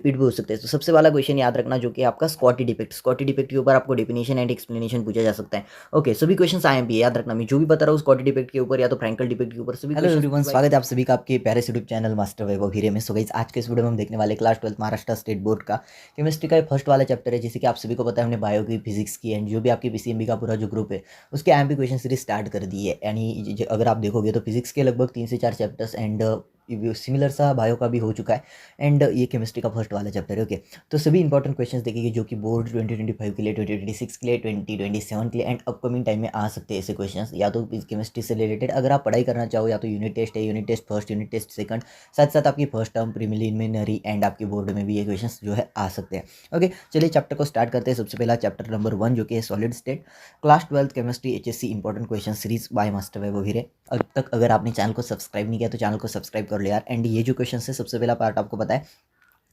Repeat भी हो सकते हैं। तो सबसे वाला क्वेश्चन याद रखना जो कि आपका स्कॉटी डिफेक्ट के ऊपर आपको डेफिनेशन एंड एक्सप्लेनेशन पूछा जा सकता है। ओके, सभी क्वेश्चन आईएमपी याद रखना, मैं जो भी बता रहा हूँ स्कॉटी डिफेक्ट के ऊपर या तो फ्रैंकल डिफेक्ट के ऊपर सभी हेलो क्वेश्चन। एवरीवन, स्वागत है आप सभी का आपके प्यारे से यूट्यूब चैनल मास्टर वैभव हीरे में। सो गाइस, आज के इस वीडियो में हम देखने वाले क्लास 12 महाराष्ट्र स्टेट बोर्ड का केमिस्ट्री का फर्स्ट वाला चैप्टर है। जैसे कि आप सभी को पता है, हमने बायो की, फिजिक्स की एंड जो भी आपकी पीसीएमबी का पूरा जो ग्रुप है उसके एमपी क्वेश्चन सीरीज स्टार्ट कर दी है। यानी अगर आप देखोगे तो फिजिक्स के लगभग 3 से 4 चैप्टर्स एंड सिमिलर सा बायो का भी हो चुका है एंड ये केमिस्ट्री का फर्स्ट वाला चैप्टर है। ओके, तो सभी इंपॉर्टेंट क्वेश्चंस देखेंगे जो कि बोर्ड 2025 के लिए, 2026 के लिए, 2027 के लिए एंड अपकमिंग टाइम में आ सकते हैं ऐसे क्वेश्चंस, या तो केमिस्ट्री से रिलेटेड अगर आप पढ़ाई करना चाहो, या तो यूनिट टेस्ट है, unit test first, unit test second, साथ साथ आपकी फर्स्ट टर्म, प्रीलिमिनरी एंड आपके बोर्ड में भी ये क्वेश्चंस जो है आ सकते हैं। ओके, चलिए चैप्टर को स्टार्ट करते हैं। सबसे पहला चैप्टर नंबर 1 जो कि है solid state, class 12 chemistry HSC important question series by master Vaibhav Hire. अब तक अगर आपने चैनल को सब्सक्राइब नहीं किया तो चैनल को सब्सक्राइब कर लो यार। एंड ये जो क्वेश्चन है, सबसे पहला पार्ट आपको पता है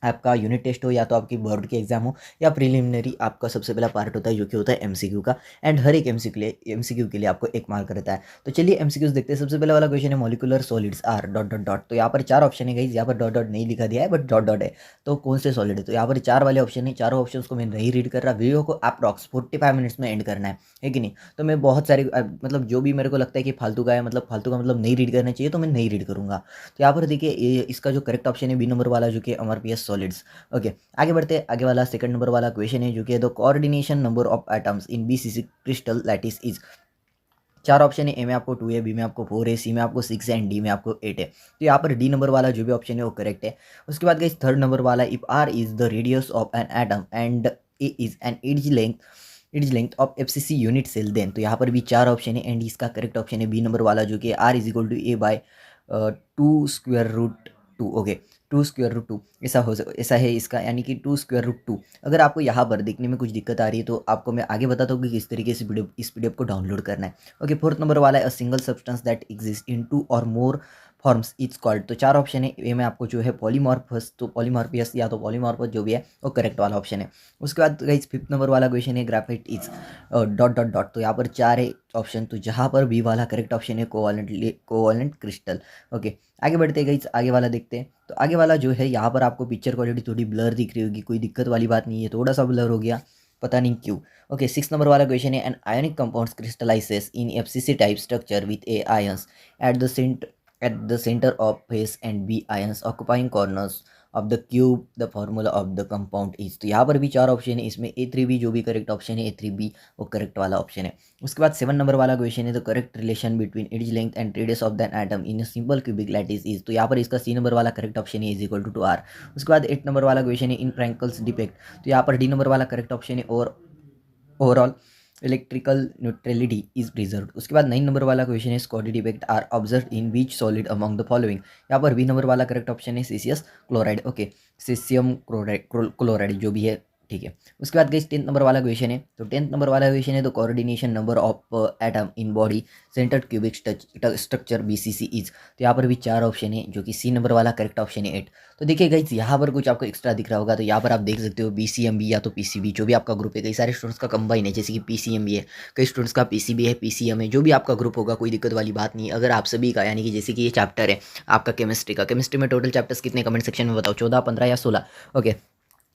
आपका यूनिट टेस्ट हो, या तो आपकी बोर्ड की एग्जाम हो, या प्रीलिमिनरी, आपका सबसे पहला पार्ट होता है जो कि होता है एमसीक्यू का। एंड हर एक एमसीक्यू के लिए आपको 1 मार्क रहता है। तो चलिए एमसीक्यूज देखते हैं। सबसे पहला वाला क्वेश्चन है molecular solids R dot dot dot. तो यहाँ पर 4 ऑप्शन है गाइस, यहाँ पर डॉट डॉट नहीं लिखा दिया है बट डॉट डॉट है। तो कौन से सॉलिड है, तो यहाँ पर 4 वाले ऑप्शन है। चारों ऑप्शन को मैं नहीं रीड कर रहा, वीडियो को अप्रॉक्स 45 मिनट्स में एंड करना है कि नहीं। तो मैं बहुत सारे मतलब जो भी मेरे को लगता है कि फालतू का है, मतलब फालतू का मतलब नहीं रीड करना चाहिए, तो मैं नहीं रीड करूँगा। तो यहाँ पर देखिए इसका जो करेक्ट ऑप्शन है बी नंबर वाला जो कि एमआरपीएस सॉलिड्स। ओके, आगे बढ़ते हैं। आगे वाला सेकंड नंबर वाला क्वेश्चन है जो कि the coordination number of atoms in BCC crystal lattice is. 4 option है, ए में आपको 2 है, बी में आपको 4 है, सी में आपको 6 है एंड डी में आपको 8 है। तो यहाँ पर डी नंबर वाला जो भी ऑप्शन है वो करेक्ट है। उसके बाद गाइस थर्ड नंबर वाला, if R is the radius of an atom and A is an edge length of FCC unit cell then. तो यहाँ पर भी 4 ऑप्शन है एंड इसका करेक्ट ऑप्शन है बी नंबर वाला जो कि R is equal to A by 2 square root 2। Okay, 2 square root 2 ऐसा है इसका, यानी कि 2 स्क्वायर रूट 2। अगर आपको यहाँ पर देखने में कुछ दिक्कत आ रही है तो आपको मैं आगे बताता हूँ कि किस तरीके से इस पीडीएफ को डाउनलोड करना है। ओके, फोर्थ नंबर वाला है a single substance that exist in 2 और मोर फॉर्म्स इज कॉल्ड। तो 4 ऑप्शन है, ए में आपको जो है पॉलीमॉर्फस, तो पॉलीमॉर्फियस या तो पॉलीमॉर्फस जो भी है वो करेक्ट वाला ऑप्शन है। उसके बाद गाइस फिफ्थ नंबर वाला क्वेश्चन है graphite is dot dot dot. तो यहाँ पर 4 है ऑप्शन, तो जहाँ पर बी वाला करेक्ट ऑप्शन है कोवलेंट क्रिस्टल। ओके, आगे बढ़ते हैं गाइस, आगे वाला देखते हैं। तो आगे वाला जो है यहाँ पर आपको पिक्चर क्वालिटी थोड़ी ब्लर दिख रही होगी, कोई दिक्कत वाली बात नहीं है, थोड़ा सा ब्लर हो गया, पता नहीं क्यों। ओके, 6 नंबर वाला क्वेश्चन है an ionic compounds crystallizes in FCC type structure with A ions at the center of phase and b ions occupying corners of the cube. The formula of the compound is। तो यहाँ पर भी 4 option है, इसमें A3B जो भी correct option है, A3B वो करेक्ट वाला ऑप्शन है। उसके बाद 7 नंबर वाला क्वेश्चन है the correct relation between edge length and radius of than atom in simple cubic lattice is. तो यहाँ पर इसका सी नंबर वाला करेक्ट ऑप्शन है इज इक्वल टू आर। उसके बाद 8 नंबर वाला क्वेश्चन है इन फ्रैंकल्स डिफेक्ट। तो यहाँ पर डी नंबर वाला करेक्ट ऑप्शन है और overall electrical neutrality is preserve. उसके बाद 9 नंबर वाला क्वेश्चन है Schottky defect are observe in which solid among the following. यहाँ पर बी नंबर वाला करेक्ट ऑप्शन है सीसियस क्लोराइड। ओके, सीसियम क्लोराइड जो भी है, ठीक है। उसके बाद गई 10th नंबर वाला क्वेश्चन है। तो 10th नंबर वाला क्वेश्चन है the coordination number of atom in body centred cubic structure BCC is. तो यहाँ पर भी 4 ऑप्शन है जो कि सी नंबर वाला करेक्ट ऑप्शन है 8। तो देखिए गाइस, यहाँ पर कुछ आपको एक्स्ट्रा दिख रहा होगा, तो यहाँ पर आप देख सकते हो बीसीएमबी या तो पीसीबी जो भी आपका ग्रुप है, कई सारे स्टूडेंट्स का कंबाइन है, जैसे कि पीसीएमबी है, कई स्टूडेंट्स का पीसीबी है, पीसीएम है, जो भी आपका ग्रुप होगा कोई दिक्कत वाली बात नहीं। अगर आप सभी का, यानी कि जैसे कि ये चैप्टर है आपका केमिस्ट्री में टोटल चैप्टर्स कितने, कमेंट सेक्शन में बताओ, 14, 15 या 16। ओके,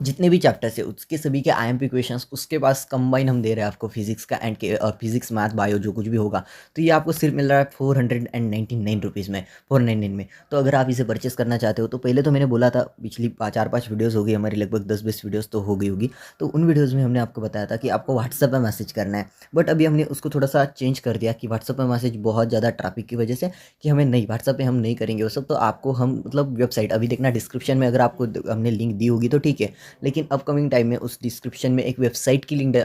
जितने भी चैप्टर्स है उसके सभी के आईएमपी क्वेश्चंस उसके पास कंबाइन हम दे रहे हैं आपको, फिजिक्स का एंड फिजिक्स मैथ बायो जो कुछ भी होगा। तो ये आपको सिर्फ मिल रहा है 499 रुपीज़ में, 499 में। तो अगर आप इसे परचेस करना चाहते हो तो पहले तो मैंने बोला था, पिछली 4-5 वीडियोज़ हो गई हमारी, लगभग 10-20 वीडियोज़ तो हो गई होगी। तो उन वीडियोज़ में हमने आपको बताया था कि आपको व्हाट्सएप पर मैसेज करना है, बट अभी हमने उसको थोड़ा सा चेंज कर दिया कि व्हाट्सएप पर मैसेज बहुत ज़्यादा ट्रैफिक की वजह से कि हमें नहीं, व्हाट्सएप पे हम नहीं करेंगे वो सब। तो आपको हम मतलब वेबसाइट अभी देखना, डिस्क्रिप्शन में अगर आपको हमने लिंक दी होगी तो ठीक है, लेकिन अपकमिंग टाइम में उस डिस्क्रिप्शन में एक वेबसाइट की लिंक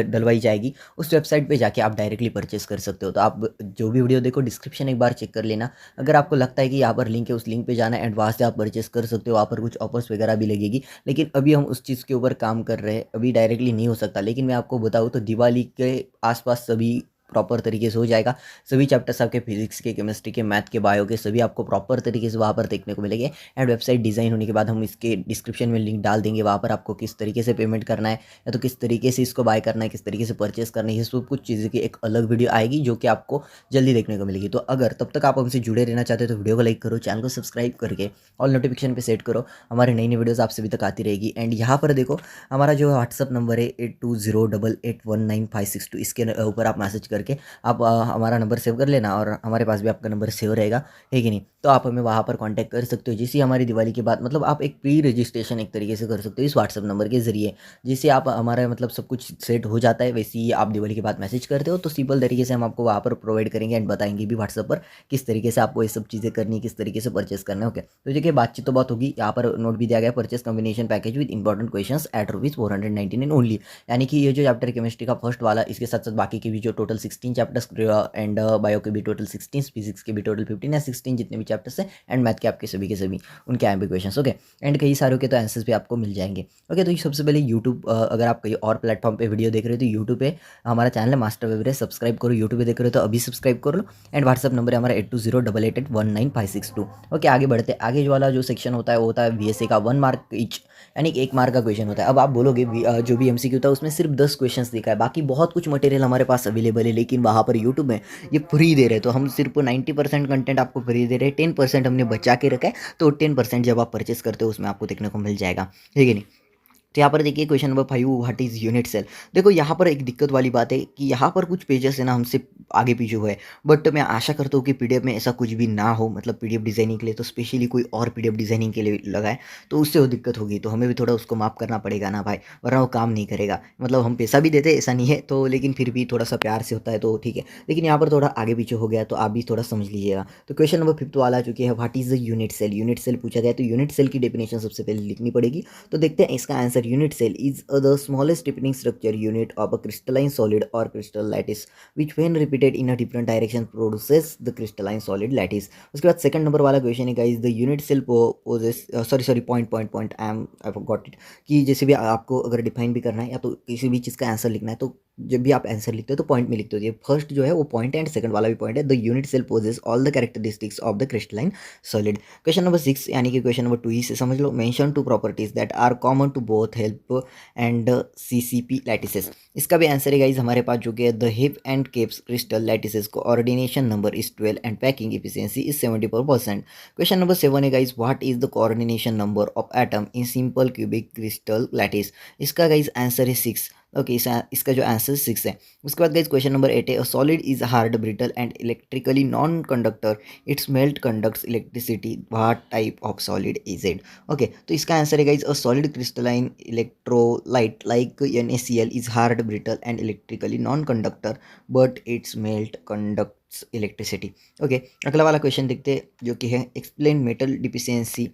डलवाई जाएगी, उस वेबसाइट पे जाके आप डायरेक्टली परचेस कर सकते हो। तो आप जो भी वीडियो देखो डिस्क्रिप्शन एक बार चेक कर लेना, अगर आपको लगता है कि यहाँ पर लिंक है उस लिंक पे जाना एंड वहाँ से आप परचेस कर सकते हो। वहाँ पर कुछ ऑफर्स वगैरह भी लगेगी, लेकिन अभी हम उस चीज़ के ऊपर काम कर रहे हैं, अभी डायरेक्टली नहीं हो सकता। लेकिन मैं आपको बताऊँ तो दिवाली के आसपास सभी प्रॉपर तरीके से हो जाएगा। सभी चैप्टर्स आपके फिजिक्स के, केमिस्ट्री के, मैथ के, बायो के सभी आपको प्रॉपर तरीके से वहाँ पर देखने को मिलेंगे। एंड वेबसाइट डिज़ाइन होने के बाद हम इसके डिस्क्रिप्शन में लिंक डाल देंगे, वहाँ पर आपको किस तरीके से पेमेंट करना है या तो किस तरीके से इसको बाय करना है, किस तरीके से परचेस करना है, ये सब कुछ चीज़ें की एक अलग वीडियो आएगी जो कि आपको जल्दी देखने को मिलेगी। तो अगर तब तक आप हमसे जुड़े रहना चाहते हो तो वीडियो को लाइक करो, चैनल को सब्सक्राइब करके ऑल नोटिफिकेशन पे सेट करो, हमारे नई नई वीडियोस आप सभी तक आती रहेगी। एंड यहाँ पर देखो हमारा जो व्हाट्सअप नंबर है 8208819562, इसके ऊपर आप मैसेज करके आप हमारा नंबर सेव कर लेना और हमारे पास भी आपका नंबर सेव रहेगा, है कि नहीं। तो आप हमें वहाँ पर कांटेक्ट कर सकते हो, जिससे हमारी दिवाली के बाद मतलब आप एक प्री रजिस्ट्रेशन एक तरीके से कर सकते हो इस व्हाट्सअप नंबर के ज़रिए, जिससे आप हमारा मतलब सब कुछ सेट हो जाता है। वैसे ही आप दिवाली के बाद मैसेज करते हो तो सिंपल तरीके से हम आपको वहाँ पर प्रोवाइड करेंगे एंड बताएंगे भी व्हाट्सअप पर किस तरीके से आपको ये सब चीज़ें करनी है, किस तरीके से परचेस करना है। ओके, तो देखिए बातचीत तो बहुत होगी, यहाँ पर नोट भी दिया गया purchase combination package with important questions eight ₹499 only, यानी कि ये जो चैप्टर केमिस्ट्री का फर्स्ट वाला, इसके साथ साथ बाकी के भी जो टोटल 16 चैप्टर्स एंड बायो के भी टोटल 16, फिजिक्स के भी टोटल 15 या 16 जितने भी चैप्टर्स हैं, एंड मैथ के सभी उनके आए भी क्वेश्चन। ओके, एंड कई सारों के तो आंसर्स भी आपको मिल जाएंगे। ओके, तो ये सबसे पहले यूट्यूब, अगर आप कहीं और प्लेटफॉर्म पे वीडियो देख रहे हो तो यूट्यूब पे हमारा चैनल है मास्टर वेब, सब्सक्राइब करो। यूट्यूब पे देख रहे हो तो अभी सब्सक्राइब कर लो। एंड व्हाट्सअप नंबर है हमारा 820888195562। ओके, आगे बढ़ते, आगे जो वाला जो सेक्शन होता है वो होता है VSA का 1 मार्क ईच, यानी कि 1 मार्क का क्वेश्चन होता है। अब आप बोलोगे जो भी MCQ होता है उसमें सिर्फ 10 क्वेश्चन दिखा है, बाकी बहुत कुछ मटेरियल हमारे पास अवेलेबल है, लेकिन वहाँ पर यूट्यूब में ये फ्री दे रहे हैं, तो हम सिर्फ 90% कंटेंट आपको फ्री दे रहे हैं, 10% हमने बचा के रखा है। तो 10% जब आप परचेस करते हो उसमें आपको देखने को मिल जाएगा, ठीक है नहीं। तो यहाँ पर देखिए question number 5, what is unit cell. देखो यहाँ पर एक दिक्कत वाली बात है कि यहाँ पर कुछ पेजेस है ना हमसे आगे पीछे हुए, बट मैं आशा करता हूँ कि PDF में ऐसा कुछ भी ना हो, मतलब PDF डिज़ाइनिंग के लिए तो स्पेशली कोई और PDF डिज़ाइनिंग के लिए लगाए तो उससे वो दिक्कत होगी, तो हमें भी थोड़ा उसको माफ़ करना पड़ेगा ना भाई, वरना वो काम नहीं करेगा। मतलब हम पैसा भी देते ऐसा नहीं है तो, लेकिन फिर भी थोड़ा सा प्यार से होता है तो ठीक है, लेकिन यहाँ पर थोड़ा आगे पीछे हो गया तो आप भी थोड़ा समझ लीजिएगा। तो क्वेश्चन नंबर 5 वाला चुकी है, what is the unit cell. Unit cell पूछा गया तो यूनिट सेल की डेफिनेशन सबसे पहले लिखनी पड़ेगी। तो देखते हैं इसका answer. Unit cell is the smallest defining structure unit of a crystalline solid or crystal lattice which when repeated in a different direction produces the crystalline solid lattice। उसके बाद सेकंड नंबर वाला क्वेश्चन है guys, the unit cell poses, sorry point I got it, कि जैसे भी आपको अगर define भी करना है या तो किसी भी चीज़ का आंसर लिखना है तो जब भी आप आंसर लिखते हो तो पॉइंट में लिखते हो। ये फर्स्ट जो है वो पॉइंट है एंड सेकंड वाला भी पॉइंट है। The unit cell possess all the characteristics of the crystalline solid. Question number 6 यानी कि क्वेश्चन नंबर 2 ही से समझ लो, mention two properties that are common to both hcp and CCP lattices. इसका भी आंसर है गाइज हमारे पास जो कि the hcp and ccp crystal lattices coordination number is 12 and packing efficiency is 74%। Question number 7 है guys, what is the coordination number of atom in simple cubic crystal lattice. इसका guys answer है 6। Okay, इसका जो answer 6 है। उसके बाद guys question number 8 है, a solid is hard brittle and electrically non conductor, it's melt conducts electricity, what type of solid is it. Okay, तो इसका आंसर है guys, a solid crystalline electrolyte like NaCl is hard brittle and electrically non conductor but it's melt conducts electricity. Okay, अगला वाला question देखते हैं जो कि है, explain metal deficiency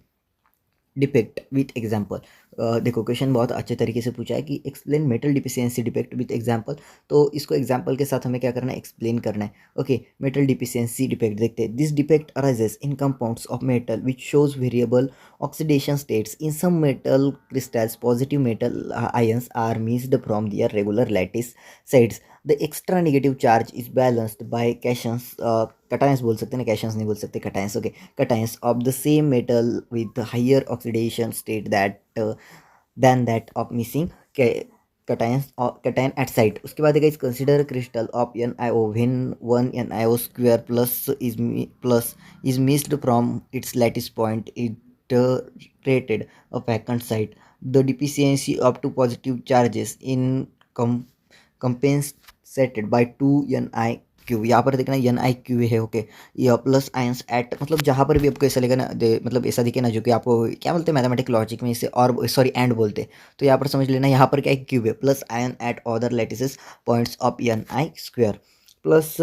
defect with example. देखो क्वेश्चन बहुत अच्छे तरीके से पूछा है कि explain metal deficiency defect with example, तो इसको एग्जाम्पल के साथ हमें क्या करना है, एक्सप्लेन करना है। ओके, मेटल डिफिशियंसी डिफेक्ट देखते हैं, this defect arises in compounds of metal which shows variable oxidation states in some metal crystals, positive metal ions are missed from their regular lattice sides, the extra negative charge is balanced by cations, cations बोल सकते हैं ना, cations नहीं बोल सकते, cations. Okay, cations of the same metal with higher oxidation state that than that of missing cations or cation at site। उसके बाद guys, consider crystal of NiO when 1 NiO square plus is missed from its lattice point, it created a vacant site, the deficiency of two positive charges in compensated by 2 NiQ। यहाँ पर देखना NiQ है। Okay, ये plus ions eight, मतलब जहाँ पर भी आपको ऐसा लगेगा ना, मतलब ऐसा दिखे ना, जो कि आपको क्या बोलते हैं मैथमेटिक लॉजिक में इसे और सॉरी एंड बोलते हैं, तो यहाँ पर समझ लेना यहाँ पर क्या है, क्यूब है, plus ion at other lattices points of Ni square, plus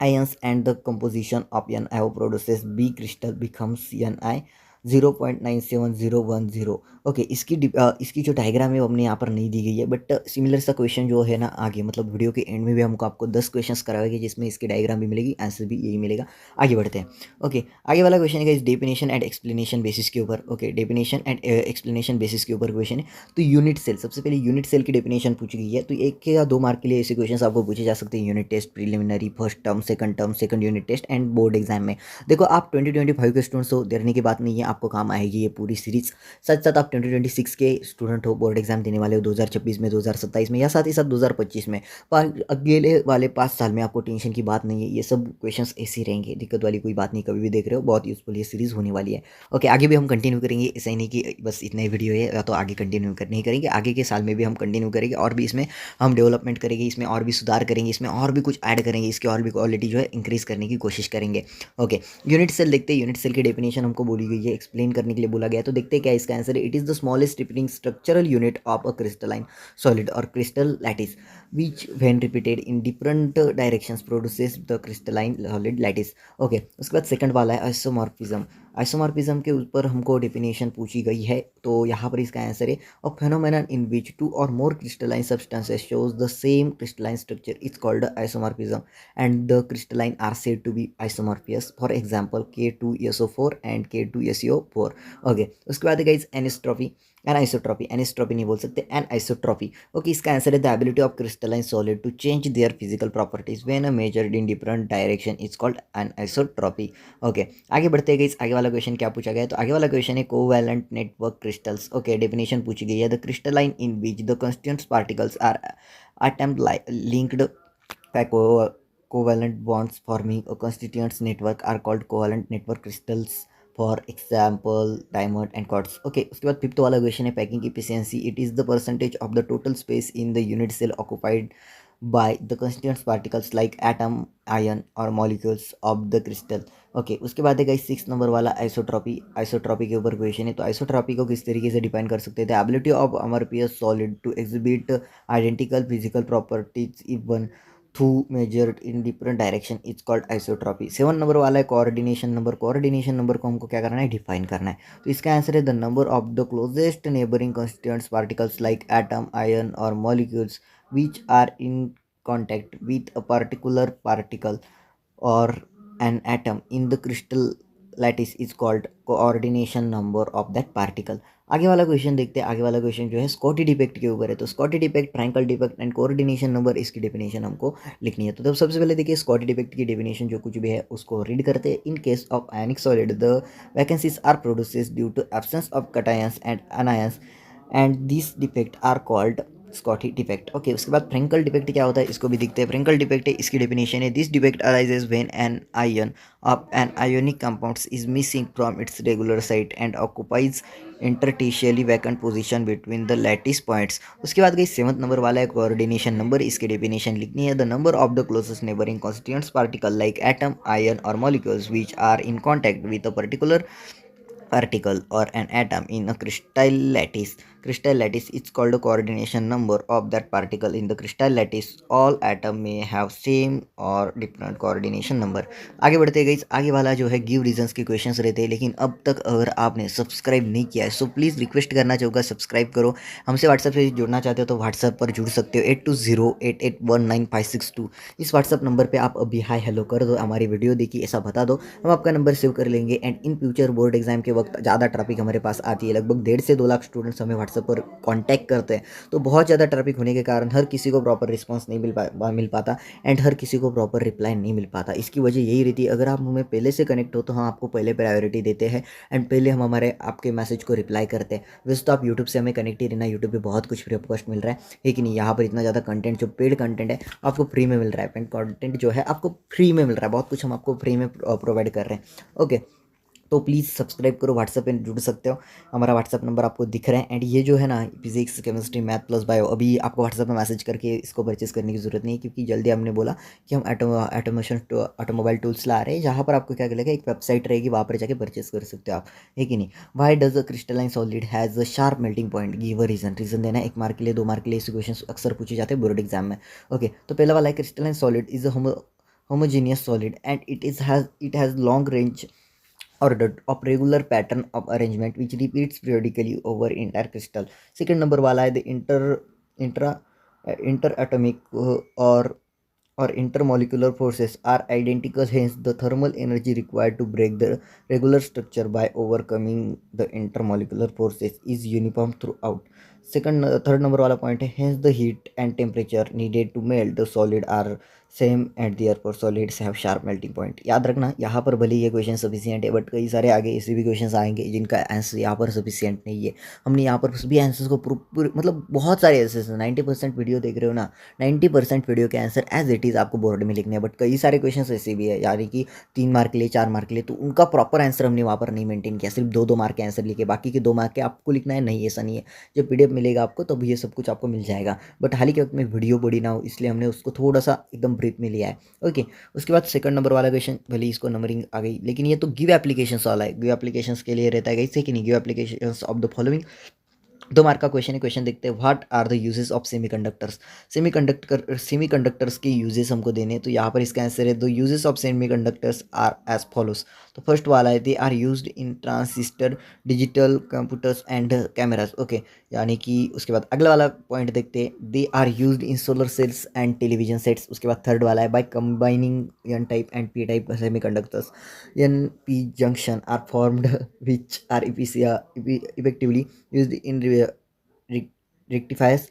ions and the composition of NiO produces B crystal becomes Ni 0.97010। Okay, इसकी जो डायग्राम है वो हमने यहाँ पर नहीं दी गई है, बट सिमिलर सा क्वेश्चन जो है ना आगे, मतलब वीडियो के एंड में भी हमको आपको 10 क्वेश्चंस कराएंगे जिसमें इसकी डायग्राम भी मिलेगी, आंसर भी यही मिलेगा। आगे बढ़ते हैं। ओके, आगे वाला क्वेश्चन है डेफिनेशन एंड एक्सप्लेनेशन बेसिस के ऊपर। Okay, definition and explanation basis के ऊपर क्वेश्चन है। तो यूनिट सेल, सबसे पहले यूनिट सेल की डेफिनेशन पूछी गई है। तो 1 या 2 मार्क के लिए ऐसे क्वेश्चन आपको पूछे जा सकते हैं। Unit test, preliminary, first term, second unit test and board exam में। देखो, आप 2025 के स्टूडेंट्स हो, डरने की बात नहीं है, आपको काम आएगी ये पूरी सीरीज। साथ साथ आप 2026 के स्टूडेंट हो, बोर्ड एग्जाम देने वाले हो 2026 में, 2027 में, या साथ ही साथ 2025 में। पर अगले वाले 5 साल में आपको टेंशन की बात नहीं है, ये सब क्वेश्चंस ऐसे ही रहेंगे, दिक्कत वाली कोई बात नहीं। कभी भी देख रहे हो, बहुत यूजफुल ये सीरीज होने वाली है। ओके, आगे भी हम कंटिन्यू करेंगे, ऐसा ही नहीं कि बस इतना ही वीडियो है या तो आगे कंटिन्यू नहीं करेंगे, आगे के साल में भी हम कंटिन्यू करेंगे और भी इसमें हम डेवलपमेंट करेंगे, इसमें और भी सुधार करेंगे, इसमें और भी कुछ ऐड करेंगे, इसकी और भी क्वालिटी जो है इंक्रीज करने की कोशिश करेंगे। ओके, यूनिट सेल देखते हैं। यूनिट सेल की डेफिनेशन हमको बोली गई है, एक्सप्लेन करने के लिए बोला गया है। तो देखते हैं क्या इसका आंसर है। It is the smallest repeating structural unit of a crystalline solid और crystal lattice which when repeated in different directions produces the crystalline solid lattice। Okay, उसके बाद सेकंड वाला है आइसोमॉर्फिज्म। आइसोमॉर्फिज्म के ऊपर हमको डेफिनेशन पूछी गई है। तो यहाँ पर इसका आंसर है a phenomenon in which 2 or more crystalline substances shows the same crystalline structure is called isomorphism and the crystalline are said to be isomorphous, for example K2SO4 and K2SO4। Okay, उसके बाद guys anistrophy, anistropy नहीं बोल सकते, anisotropy. Okay, इसका answer है the ability of crystalline solid to change their physical properties when measured in different direction is called anisotropy. Okay, आगे बढ़ते हैं गाइस। आगे वाला क्वेश्चन क्या पूछा गया है। तो आगे वाला क्वेश्चन है covalent network crystals. Okay, definition पूछी गई है the crystalline in which the constituents particles are atom linked by covalent bonds forming a constituents network are called covalent network crystals, for example diamond and quartz. Okay, उसके बाद fifth वाला question है packing efficiency. It is the percentage of the total space in the unit cell occupied by the constituents particles like atom, ion और molecules of the crystal. Okay, उसके बाद है guys 6 number वाला isotropy. Isotropy के ऊपर question है। तो isotropy को किस तरीके से डिफाइन कर सकते थे। Ability of amorphous solid to exhibit identical physical properties even through measured in different direction is called isotropy. 7 नंबर वाला है कोऑर्डिनेशन नंबर। कोऑर्डिनेशन नंबर को हमको क्या करना है, डिफाइन करना है। तो इसका आंसर है the number of the closest neighboring constituents particles like atom, ion और molecules which are in contact with a particular particle or an atom in the crystal lattice is called coordination number of that particle। आगे वाला question देखते हैं। आगे वाला question जो है Schottky defect के ऊपर है। तो Schottky defect, Frenkel defect and coordination number, इसकी डेफिनेशन हमको लिखनी है। तो सबसे पहले देखिए स्कॉटी डिफेक्ट की डेफिनेशन जो कुछ भी है उसको रीड करते हैं। In case of ionic solid the vacancies are produces due to absence of cations and anions and this defect are called Schottky defect. Okay, उसके बाद फ्रैंकल डिफेक्ट क्या होता है, इसको भी दिखते हैं। फ्रैंकल डिफेक्ट है, इसकी डेफिनेशन है this defect arises when an ion of an ionic compounds is missing from its regular site and occupies interstitially vacant position between the lattice points. उसके बाद गई 7th नंबर वाला है कोऑर्डिनेशन नंबर। इसकी definition लिखनी है the number of the closest neighboring constituents particle like atom, ion और molecules which are in contact with a particular particle or an atom in a crystal lattice। Crystal lattice is called a coordination number of that particle in the crystal lattice। All atom may have same or different coordination number। आगे बढ़ते गई। आगे वाला जो है give reasons के questions रहते हैं, लेकिन अब तक अगर आपने सब्सक्राइब नहीं किया है सो प्लीज़ रिक्वेस्ट करना चाहूँगा सब्सक्राइब करो। हमसे व्हाट्सएप से जुड़ना चाहते हो तो व्हाट्सएप पर जुड़ सकते हो 8208819562। इस व्हाट्सएप नंबर पर आप अभी हाय हेलो कर दो, हमारी वीडियो देखिए ऐसा बता दो, हम आपका नंबर सेव कर लेंगे। And in future board exam के वक्त ज़्यादा ट्रैफिक हमारे पास आती है, लगभग 1.5 से 2 लाख स्टूडेंट्स हमें व्हाट्सएप पर कांटेक्ट करते हैं। तो बहुत ज़्यादा ट्रैफिक होने के कारण हर किसी को प्रॉपर रिस्पांस नहीं मिल पाता एंड हर किसी को प्रॉपर रिप्लाई नहीं मिल पाता। इसकी वजह यही रहती है, अगर आप हमें पहले से कनेक्ट हो तो हम आपको पहले प्रायोरिटी देते हैं एंड पहले हम हमारे आपके मैसेज को रिप्लाई करते हैं। वैसे तो आप यूट्यूब से हमें कनेक्ट ही रहना, यूट्यूब पर बहुत कुछ फ्री ऑफ कॉस्ट मिल रहा है, लेकिन यहाँ पर इतना ज़्यादा कंटेंट जो पेड कंटेंट है आपको फ्री में मिल रहा है। पेड कंटेंट जो है आपको फ्री में मिल रहा है, बहुत कुछ हम आपको फ्री में प्रोवाइड कर रहे हैं। ओके, तो प्लीज़ सब्सक्राइब करो, व्हाट्सएप पे जुड़ सकते हो, हमारा व्हाट्सएप नंबर आपको दिख रहा है। एंड ये जो है ना physics, chemistry, math plus bio, अभी आपको व्हाट्सएप में मैसेज करके इसको परचेस करने की ज़रूरत नहीं है, क्योंकि जल्दी हमने बोला कि हम ऑटोमोबाइल टूल्स ला रहे हैं, जहाँ पर आपको क्या करेगा, एक वेबसाइट रहेगी, वहाँ पर जाके परचेस कर सकते हो आप, है कि नहीं। Why does a crystalline solid has a sharp melting point, give a reason देना है। 1 मार्क के लिए, 2 मार्क के लिए ऐसे क्वेश्चन अक्सर पूछे जाते हैं बोर्ड एग्जाम में। ओके, तो पहला वाला है crystalline solid is a homogeneous solid and it has long range order of regular pattern of arrangement which repeats periodically over entire crystal. Second number वाला है the intra interatomic or intermolecular forces are identical, hence the thermal energy required to break the regular structure by overcoming the intermolecular forces is uniform throughout. Third number वाला point है hence the heat and temperature needed to melt the solid are same at therefore solids have sharp melting point. याद रखना यहाँ पर भले ये question sufficient है but कई सारे आगे ऐसे भी क्वेश्चंस आएंगे जिनका आंसर यहाँ पर सफिशियंट नहीं है. हमने यहाँ पर सभी आंसर्स को पूरे मतलब बहुत सारे आंसर्स 90% वीडियो देख रहे हो ना, 90% वीडियो के आंसर एज इट इज़ आपको बोर्ड में लिखने हैं. बट कई सारे क्वेश्चन ऐसे भी है यानी कि 3 मार्क के लिए 4 मार्क के लिए, तो उनका प्रॉपर आंसर हमने वहाँ पर नहीं मेंटेन किया, सिर्फ 2-2 मार्क के आंसर लिखे, बाकी के 2 मार्क के आपको लिखना है. नहीं, ऐसा नहीं है. जब PDF मिलेगा आपको तब ये सब कुछ आपको मिल जाएगा. बट हाल ही के वक्त में वीडियो बड़ी ना हो इसलिए हमने उसको थोड़ा सा एकदम ब्रीफ में लिया है. ओके उसके बाद सेकंड नंबर वाला क्वेश्चन, भले इसको नंबरिंग आ गई लेकिन ये तो गिव एप्लीकेशंस वाला है. गिव एप्लीकेशंस के लिए रहता है गई कि नहीं, give applications of the following 2 mark का क्वेश्चन है. क्वेश्चन देखते हैं what are the uses of semiconductors. Semiconductors के यूजेस हमको देने हैं, तो यहाँ पर इसका आंसर है the uses of semiconductors are as follows. तो फर्स्ट वाला है they are used in transistor digital computers and cameras. Okay यानी कि उसके बाद अगला वाला पॉइंट देखते हैं they are used in solar cells and television sets. उसके बाद थर्ड वाला है by combining N type and P type semiconductors NP junction are formed which are effectively used in rectifiers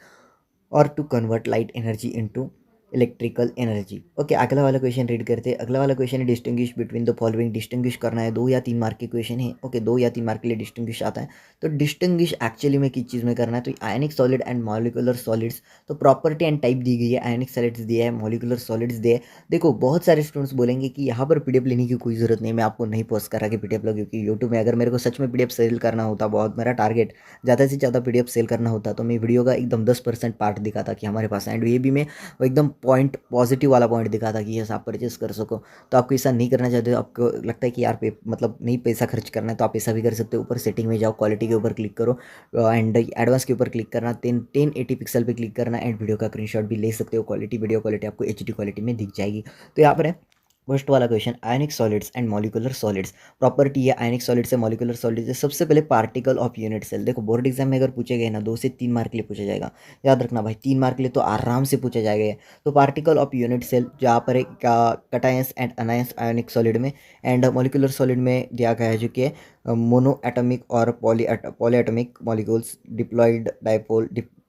or to convert light energy into electrical energy. Okay अगला वाला question read करते हैं. अगला वाला क्वेश्चन है distinguish between the following. Distinguish करना है, 2 या 3 मार्क के क्वेश्चन है. ओके 2 या 3 मार्क के लिए डिस्टिंग्विश आता है. तो डिस्टिंग्विश एक्चुअली में किस चीज़ में करना है, तो आयनिक सॉलिड एंड मॉलिकुलर सॉलिड्स. तो प्रॉपर्टी एंड टाइप दी गई है, आयनिक सॉलिड्स दिया है, मॉलिकुलर सॉलिड्स दिए है. देखो बहुत सारे स्टूडेंट्स बोलेंगे कि यहाँ पर PDF लेने की कोई ज़रूरत नहीं, मैं आपको नहीं पोस्ट कर रहा कि PDF लो, क्योंकि यूट्यूब में अगर मेरे को सच में PDF सेल करना होता, बहुत मेरा टारगेट ज़्यादा से ज़्यादा PDF सेल करना होता, तो मैं वीडियो का एकदम 10% पार्ट दिखाता कि हमारे पास, एंड ये भी मैं एकदम पॉइंट पॉजिटिव वाला पॉइंट दिखा था कि यस आप परचेस कर सको. तो आपको ऐसा नहीं करना चाहते हो, आपको लगता है कि यार मतलब नहीं पैसा खर्च करना है, तो आप ऐसा भी कर सकते हो. ऊपर सेटिंग में जाओ, क्वालिटी के ऊपर क्लिक करो एंड एडवांस के ऊपर क्लिक करना, 1080 पिक्सल पे क्लिक करना एंड वीडियो का स्क्रीनशॉट भी ले सकते हो. वीडियो क्वालिटी आपको HD क्वालिटी में दिख जाएगी. तो यहाँ पर है फर्स्ट वाला question ionic solids and molecular solids. Property है आयनिक सॉलिड्स है, मॉलिकुलर सॉलिड्स है. सबसे पहले पार्टिकल ऑफ यूनिट सेल. देखो बोर्ड एग्जाम में अगर पूछे गए ना 2 से 3 मार्क के लिए पूछा जाएगा, याद रखना भाई 3 मार्क के लिए तो आराम से पूछा जाएगा. तो पार्टिकल ऑफ यूनिट सेल जहाँ पर एक cations and anions ionic solid में, एंड मॉलिकुलर सॉलिड में दिया गया है जो कि मोनो एटॉमिक और poly atomic molecules deployed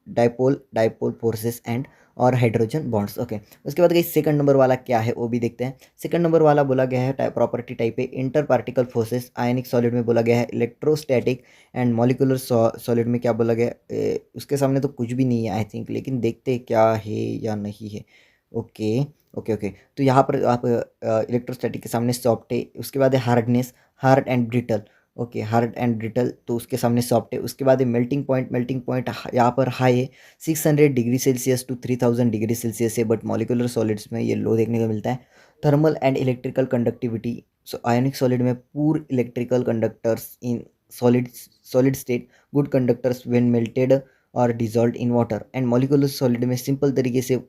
dipole forces and और हाइड्रोजन बॉन्ड्स. ओके उसके बाद गई सेकंड नंबर वाला क्या है वो भी देखते हैं. सेकंड नंबर वाला बोला गया है प्रॉपर्टी टाइप है इंटर पार्टिकल फोर्सेस. आयनिक सॉलिड में बोला गया है इलेक्ट्रोस्टैटिक, एंड मॉलिकुलर सॉलिड में क्या बोला गया उसके सामने तो कुछ भी नहीं है आई थिंक, लेकिन देखते हैं क्या है या नहीं है. ओके ओके ओके तो यहाँ पर आप इलेक्ट्रोस्टैटिक के सामने सॉफ्ट है. उसके बाद है hardness, hard and brittle. Okay hard and brittle तो उसके सामने सॉफ्ट है. उसके बाद है मेल्टिंग पॉइंट यहाँ पर हाई है, 600 degree Celsius to 3000 degree Celsius है, बट मॉलिकुलर सॉलिड्स में ये लो देखने को मिलता है. Thermal and electrical conductivity. So ionic solid में poor electrical conductors in solid state, good conductors when melted और dissolve in water, and molecular solid में सिंपल तरीके से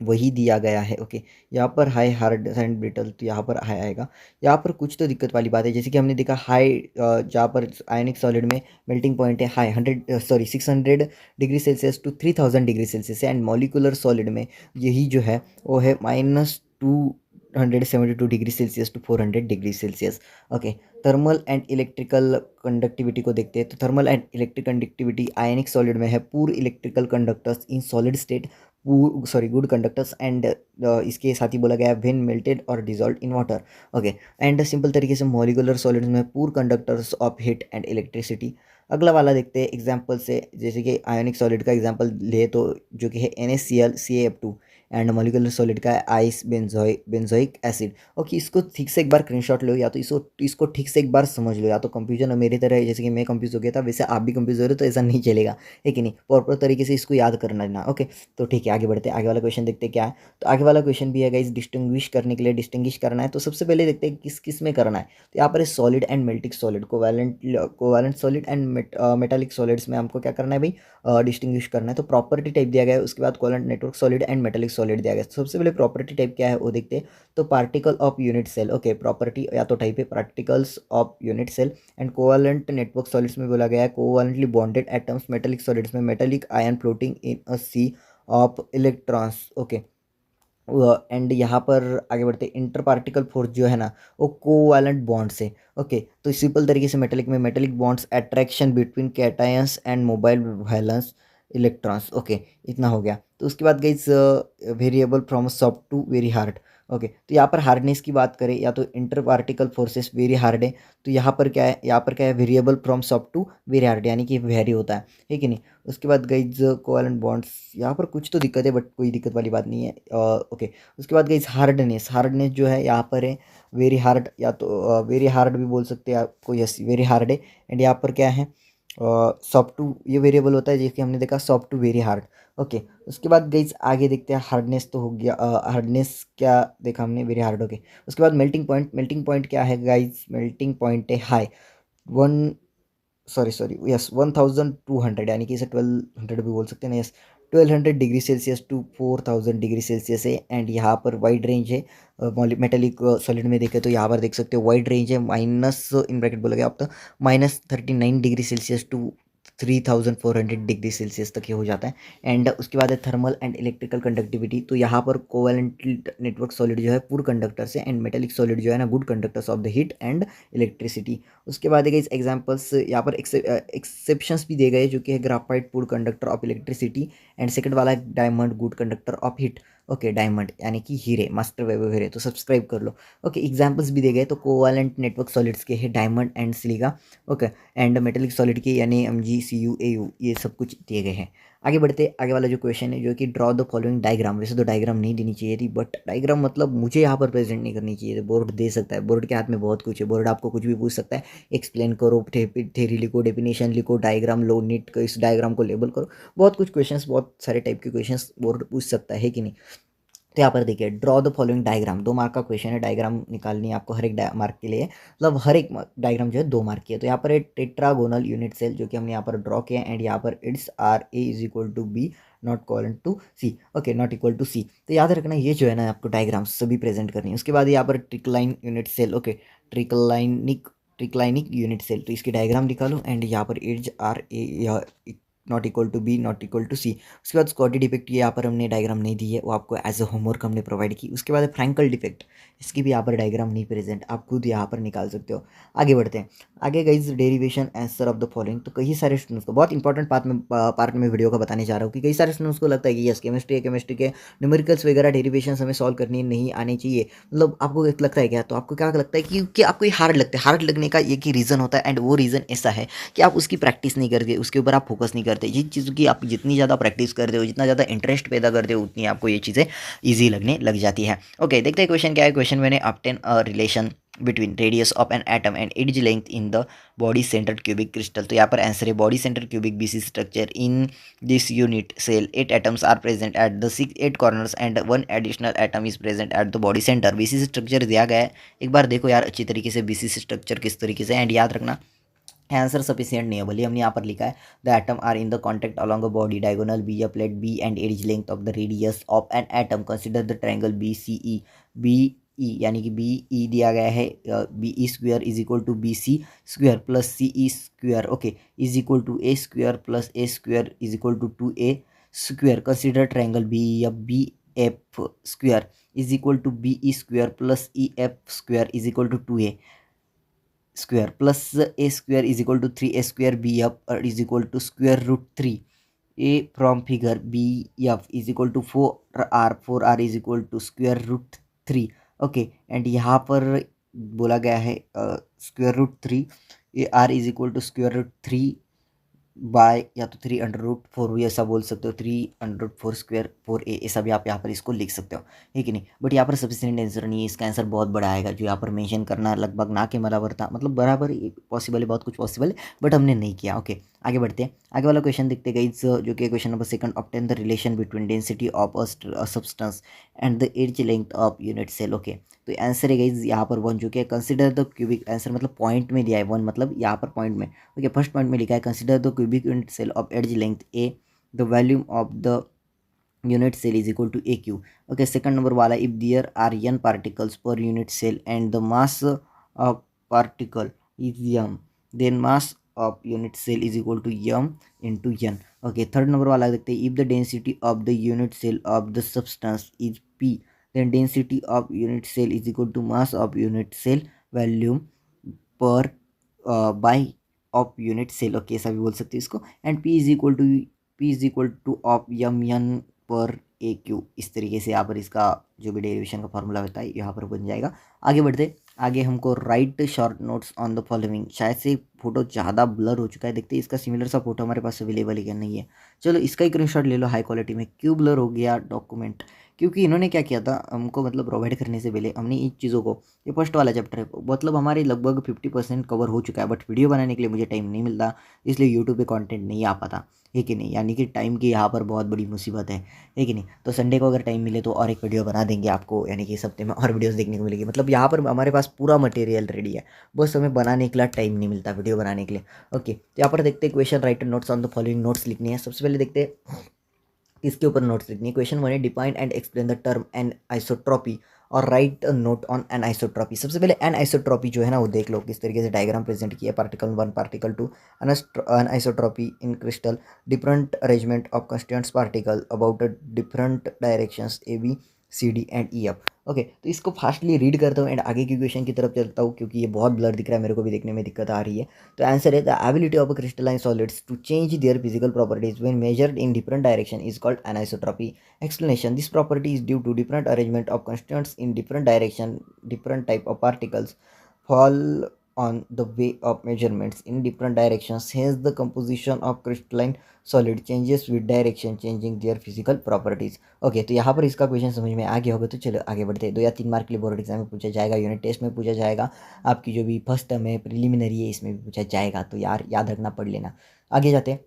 वही दिया गया है. ओके यहाँ पर हाई हार्ड एंड ब्रिटल, तो यहाँ पर हाई आएगा. यहाँ पर कुछ तो दिक्कत वाली बात है, जैसे कि हमने देखा हाई जहाँ पर आयनिक सॉलिड में मेल्टिंग पॉइंट है high 600 degree Celsius to 3000 degree Celsius है, एंड मॉलिकुलर सॉलिड में यही जो है वो है -272 degree Celsius to 400 degree Celsius. Okay thermal and electrical conductivity को देखते हैं. तो thermal and electric conductivity ionic solid में है poor electrical conductors in solid state, good conductors, and इसके साथ ही बोला गया है व्हेन मेल्टेड और dissolve in water. Okay and simple तरीके से मॉलिकुलर सॉलिड्स में पूर conductors of heat and electricity. अगला वाला देखते हैं एग्जाम्पल से, जैसे कि आयोनिक सॉलिड का एग्जाम्पल ले तो जो कि है NaCl CaF2, and molecular solid का है आइस बेंजोइक एसिड. ओके इसको ठीक से एक बार स्क्रीनशॉट लो, या तो इसको ठीक से एक बार समझ लो, या तो कंफ्यूजन मेरी तरह है जैसे कि मैं कंफ्यूज हो गया था वैसे आप भी कंफ्यूज हो रहे हो, तो ऐसा नहीं चलेगा है कि नहीं, प्रॉपर तरीके से इसको याद करना है ना. ओके तो ठीक है आगे बढ़ते हैं. आगे वाला क्वेश्चन देखते हैं क्या है. तो आगे वाला क्वेश्चन भी है गाइस डिस्टिंग्विश करने के लिए, डिस्टिंग्विश करना है तो सबसे पहले देखते हैं किस किस में करना है. तो यहाँ पर solid and molecular solid, covalent solid and metallic solids में हमको क्या करना है भाई डिस्टिंग्विश करना है. तो प्रॉपर्टी टाइप दिया गया है. उसके बाद covalent network solid and metallic solid दिया गया है। सबसे पहले प्रॉपर्टी टाइप क्या है वो देखते हैं। तो particle of unit cell, okay, property या तो टाइप है particles of unit cell and covalent network solids में बोला गया है covalently bonded atoms metallic solids में metallic ion floating in a sea of electrons, okay. And यहाँ पर आगे बढ़ते इंटर पार्टिकल फोर्स जो है ना वो कोवैलेंट बॉन्ड्स है, ओके। तो सिंपल तरीके से मेटेलिक में metallic bonds attraction between cations and mobile valence electrons, okay, इतना हो गया। तो उसके बाद गई variable from soft to very hard, okay. तो यहाँ पर हार्डनेस की बात करें या तो inter particle forces very hard है, तो यहाँ पर क्या है, यहाँ पर क्या है variable from soft to very hard, यानी कि वेरी होता है कि नहीं। उसके बाद गई कोवैलेंट बॉन्ड्स, यहाँ पर कुछ तो दिक्कत है बट कोई दिक्कत वाली बात नहीं है, ओके। उसके बाद गई हार्डनेस, हार्डनेस जो है यहाँ पर है वेरी हार्ड, या तो वेरी हार्ड भी बोल सकते हैं आपको, यस वेरी हार्ड है। एंड यहाँ पर क्या है सॉफ्ट टू, ये वेरिएबल होता है जैसे हमने देखा soft to very hard, okay. उसके बाद गई आगे देखते हैं हार्डनेस तो हो गया, हार्डनेस क्या देखा हमने वेरी हार्ड, ओके। उसके बाद मेल्टिंग पॉइंट, मेल्टिंग पॉइंट क्या है गाइज, मेल्टिंग पॉइंट है हाई, वन सॉरी यस 1200, यानी कि इसे 1200 भी बोल सकते हैं ना, yes 1200 degree Celsius to 4000 degree Celsius है। एंड यहाँ पर वाइड रेंज है मेटेलिक सॉलिड में देखें तो यहाँ पर देख सकते हो वाइड रेंज है माइनस इन ब्रैकेट बोला गया आप तो -39 degree Celsius to 3400 degree Celsius तक ये हो जाता है। एंड उसके बाद है थर्मल एंड इलेक्ट्रिकल कंडक्टिविटी, तो यहाँ पर कोवैलेंट नेटवर्क सॉलिड जो है पुअर कंडक्टर से एंड मेटेलिक सॉलिड जो है ना good conductors of the heat and electricity. उसके बाद है एग्जांपल्स, यहाँ पर एक्सेप्शंस भी दिए गए जो कि है graphite poor conductor of electricity and second वाला है diamond good conductor of heat, okay. Diamond यानी कि हीरे, मास्टर वैभव हीरे, तो सब्सक्राइब कर लो, ओके। एग्जांपल्स भी दिए गए तो कोवैलेंट नेटवर्क सॉलिड्स के है diamond and silica, okay. And metallic solid के यानी MgCuAu, ये सब कुछ दिए गए हैं। आगे बढ़ते आगे वाला जो क्वेश्चन है जो कि ड्रॉ द फॉलोइंग डायग्राम, वैसे तो डायग्राम नहीं देनी चाहिए थी बट डायग्राम मतलब मुझे यहाँ पर प्रेजेंट नहीं करनी चाहिए थी, बोर्ड दे सकता है, बोर्ड के हाथ में बहुत कुछ है, बोर्ड आपको कुछ भी पूछ सकता है, एक्सप्लेन करो, थेरी लिखो, डेफिनेशन लिखो, डायग्राम लो, नीट इस डायग्राम को लेबल करो, बहुत कुछ क्वेश्चंस, बहुत सारे टाइप के क्वेश्चंस बोर्ड पूछ सकता है कि नहीं। तो यहाँ पर देखिए draw the following diagram, 2 mark का क्वेश्चन है, डायग्राम निकालनी है आपको हर एक मार्क के लिए, मतलब हर एक डायग्राम जो है 2 मार्क की है। तो यहाँ पर है टेट्रागोनल यूनिट सेल जो कि हमने यहाँ पर ड्रॉ किया एंड यहाँ पर it's RA is equal to B not equal to C, okay, not equal to C। तो याद रखना ये जो है ना आपको डायग्राम सभी प्रेजेंट करनी है। उसके बाद यहाँ पर triclinic unit cell, okay, triclinic unit cell, तो इसकी डायग्राम निकालो एंड यहाँ पर it's RA not equal to B not equal to C। उसके बाद स्कॉटी डिफेक्ट, यहाँ पर हमने डायग्राम नहीं दी है, वो आपको एज अ होमवर्क हमने प्रोवाइड की। उसके बाद फ्रैंकल डिफेक्ट, इसकी भी यहाँ पर डायग्राम नहीं प्रेजेंट, आप खुद यहाँ पर निकाल सकते हो। आगे बढ़ते हैं, आगे guys derivation answer of the following, तो कई सारे स्टूडेंट्स को बहुत इंपॉर्टेंट पार्ट में वीडियो का बताने जा रहा हूँ कि कई सारे स्टूडेंट्स को लगता है कि यस केमिस्ट्री के न्यूमेरिकल्स वगैरह डेरिवेशन हमें सॉल्व करनी नहीं आनी चाहिए, मतलब आपको लगता है क्या, तो आपको क्या लगता है कि आपको ये हार्ड लगता है, हार्ड लगने का एक ही रीज़न होता है एंड वो रीज़न ऐसा है कि आप उसकी प्रैक्टिस नहीं करते, उसके ऊपर आप फोकस नहीं करते। जिन चीज़ों की आप जितनी ज़्यादा प्रैक्टिस करते हो, जितना ज़्यादा इंटरेस्ट पैदा करते हो, उतनी आपको ये चीज़ें ईजी लगने लग जाती है, ओके। देखते हैं क्वेश्चन क्या है। क्वेश्चन मैंने obtain a relation between radius of an atom and its length in the body centred cubic crystal, तो यहाँ पर आंसर है body centre cubic BC structure in this unit cell 8 atoms are present at the 8 corners and 1 additional atom is present at the body centre. BC structure दिया गया है, एक बार देखो यार अच्छी तरीके से BC स्ट्रक्चर किस तरीके से, एंड याद रखना आंसर सफिशिएंट नहीं है, भले हमने यहाँ पर लिखा है the atom are in the contact along a body diagonal B, a plate B and edge length of the radius of an atom, consider the triangle BCE, BE यानी कि BE दिया गया है, BE square is equal to BC square plus CE square, okay, is equal to A square plus A square is equal to 2A square, consider triangle B या BF square is equal to BE square plus EF square is equal to 2A square plus A square is equal to 3A square BF is equal to square root 3 A from figure BF is equal to 4R is equal to square root 3, okay. And यहाँ पर बोला गया है square root 3 AR is equal to square root 3 by या तो 3√4 भी ऐसा बोल सकते हो, 3√4 स्क्वायर 4A, ऐसा भी आप यहाँ पर इसको लिख सकते हो, है कि नहीं। बट यहाँ पर सफिशिएंट आंसर नहीं है, इसका आंसर बहुत बड़ा आएगा, जो यहाँ पर मेंशन करना लगभग ना के बराबर था, मतलब बराबर पॉसिबल है, बहुत कुछ पॉसिबल है बट हमने नहीं किया, ओके। आगे बढ़ते हैं, आगे वाला क्वेश्चन देखते गए जो कि question number 2, obtain the relation between density of a substance and the edge length of unit cell, okay. तो आंसर है गाइज यहाँ पर 1 जो कि कंसिडर द क्यूबिक, आंसर मतलब पॉइंट में दिया है 1, मतलब यहाँ पर पॉइंट में, ओके। फर्स्ट पॉइंट में लिखा है consider the cubic unit cell of edge length A, the volume of the unit cell is equal to aq. Okay, second number wala, if there are n particles per unit cell and the mass of particle is m, then mass of unit cell is equal to m into n. Okay, third number wala देखते हैं, if the density of the unit cell of the substance is p, then density of unit cell is equal to mass of unit cell volume पर by of unit cell. Okay, ऐसा भी बोल सकते हैं इसको. And P is equal to of यम N पर A Q. इस तरीके से यहाँ पर इसका जो भी डेरिवेशन का फॉर्मूला होता है यहाँ पर बन जाएगा. आगे बढ़ते, आगे हमको right short notes on the following. शायद से फोटो ज़्यादा ब्लर हो चुका है, देखते हैं इसका सिमिलर सा फोटो हमारे पास अवेलेबल है क्या नहीं है. चलो इसका एक स्क्रीनशॉट ले लो हाई क्वालिटी में. क्यों ब्लर हो गया डॉक्यूमेंट? क्योंकि इन्होंने क्या किया था, हमको मतलब प्रोवाइड करने से पहले हमने इन चीज़ों को, ये फर्स्ट वाला चैप्टर है, मतलब हमारे लगभग 50% कवर हो चुका है, बट वीडियो बनाने के लिए मुझे टाइम नहीं मिलता, इसलिए यूट्यूब पे कंटेंट नहीं आ पाता है कि नहीं. यानी कि टाइम की यहाँ पर बहुत बड़ी मुसीबत है कि नहीं. तो संडे को अगर टाइम मिले तो और एक वीडियो बना देंगे आपको, यानी कि इस हफ्ते में और वीडियोस देखने को मिलेगी. मतलब यहाँ पर हमारे पास पूरा मटेरियल रेडी है, बस हमें बनाने के लिए टाइम नहीं मिलता वीडियो बनाने के लिए. ओके, तो यहाँ पर देखते हैं question right notes on the following. Notes लिखनी है. सबसे पहले देखते हैं इसके ऊपर नोट्स लिखनी है. क्वेश्चन 1 है, define and explain the term anisotropy और write a note on anisotropy. सबसे पहले एन आइसोट्रॉपी जो है ना वो देख लो किस तरीके से डायग्राम प्रेजेंट किया है. Particle 1, particle 2, anisotropy in crystal, different arrangement of constituents particle about different directions A B C D and E F. Okay, तो इसको फास्टली रीड करता हूँ एंड आगे की क्वेश्चन की तरफ चलता हूँ, क्योंकि ये बहुत ब्लर दिख रहा है, मेरे को भी देखने में दिक्कत आ रही है. तो आंसर है, the ability of crystalline solids to change their physical properties when measured in different direction is called anisotropy. Explanation, this property is due to different arrangement of constituents in different direction. Different type of particles fall on the way of measurements in different directions, hence the composition of crystalline solid changes with direction, changing their physical properties. Okay, तो यहाँ पर इसका question समझ में आ गया होगा. तो चलो आगे बढ़ते हैं. 2 या 3 मार्क के लिए बोर्ड एग्जाम में पूछा जाएगा, यूनिट टेस्ट में पूछा जाएगा, आपकी जो भी फर्स्ट टर्म है प्रिलिमिनरी है इसमें भी पूछा जाएगा. तो यार याद रखना, पढ़ लेना. आगे जाते हैं.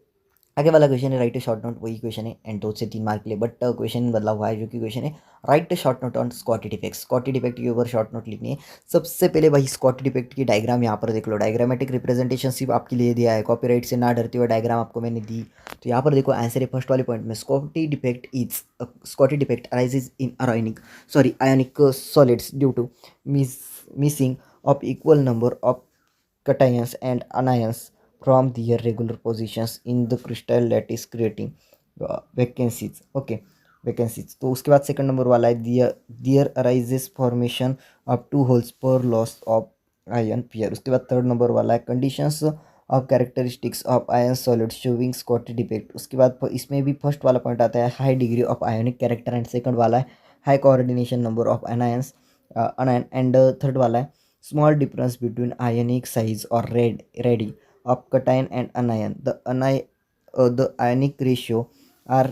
आगे वाला क्वेश्चन है राइट शॉर्ट नोट, वही क्वेश्चन है एंड 2 से 3 मार्क के लिए, बट क्वेश्चन बदला हुआ है. जो कि क्वेश्चन है write short note on Schottky defect. Schottky defect के ऊपर शॉर्ट नोट लिखनी है. सबसे पहले भाई स्कॉटी डिफेक्ट की डायग्राम यहाँ पर देख लो. डायग्रामेटिक रिप्रेजेंटेशन सिर्फ आपके लिए दिया है, कॉपीराइट से ना डरते हुए डायग्राम आपको मैंने दी. तो यहाँ पर देखो आंसर है फर्स्ट वाले पॉइंट में, Schottky defect arises in ionic solids due to missing of equal number of cations and anions from their regular positions in the crystal lattice creating vacancies. Okay, vacancies. तो उसके बाद second number वाला है, there arises formation of 2 holes per loss of ion pair. उसके बाद third number वाला है, conditions of characteristics of ion solids showing Scotty defect. उसके बाद इसमें भी फर्स्ट वाला पॉइंट आता है high degree of ionic character and second वाला है high coordination number of anions anion and third वाला है small difference between ionic size or radii of cation and anion. The ionic ratio R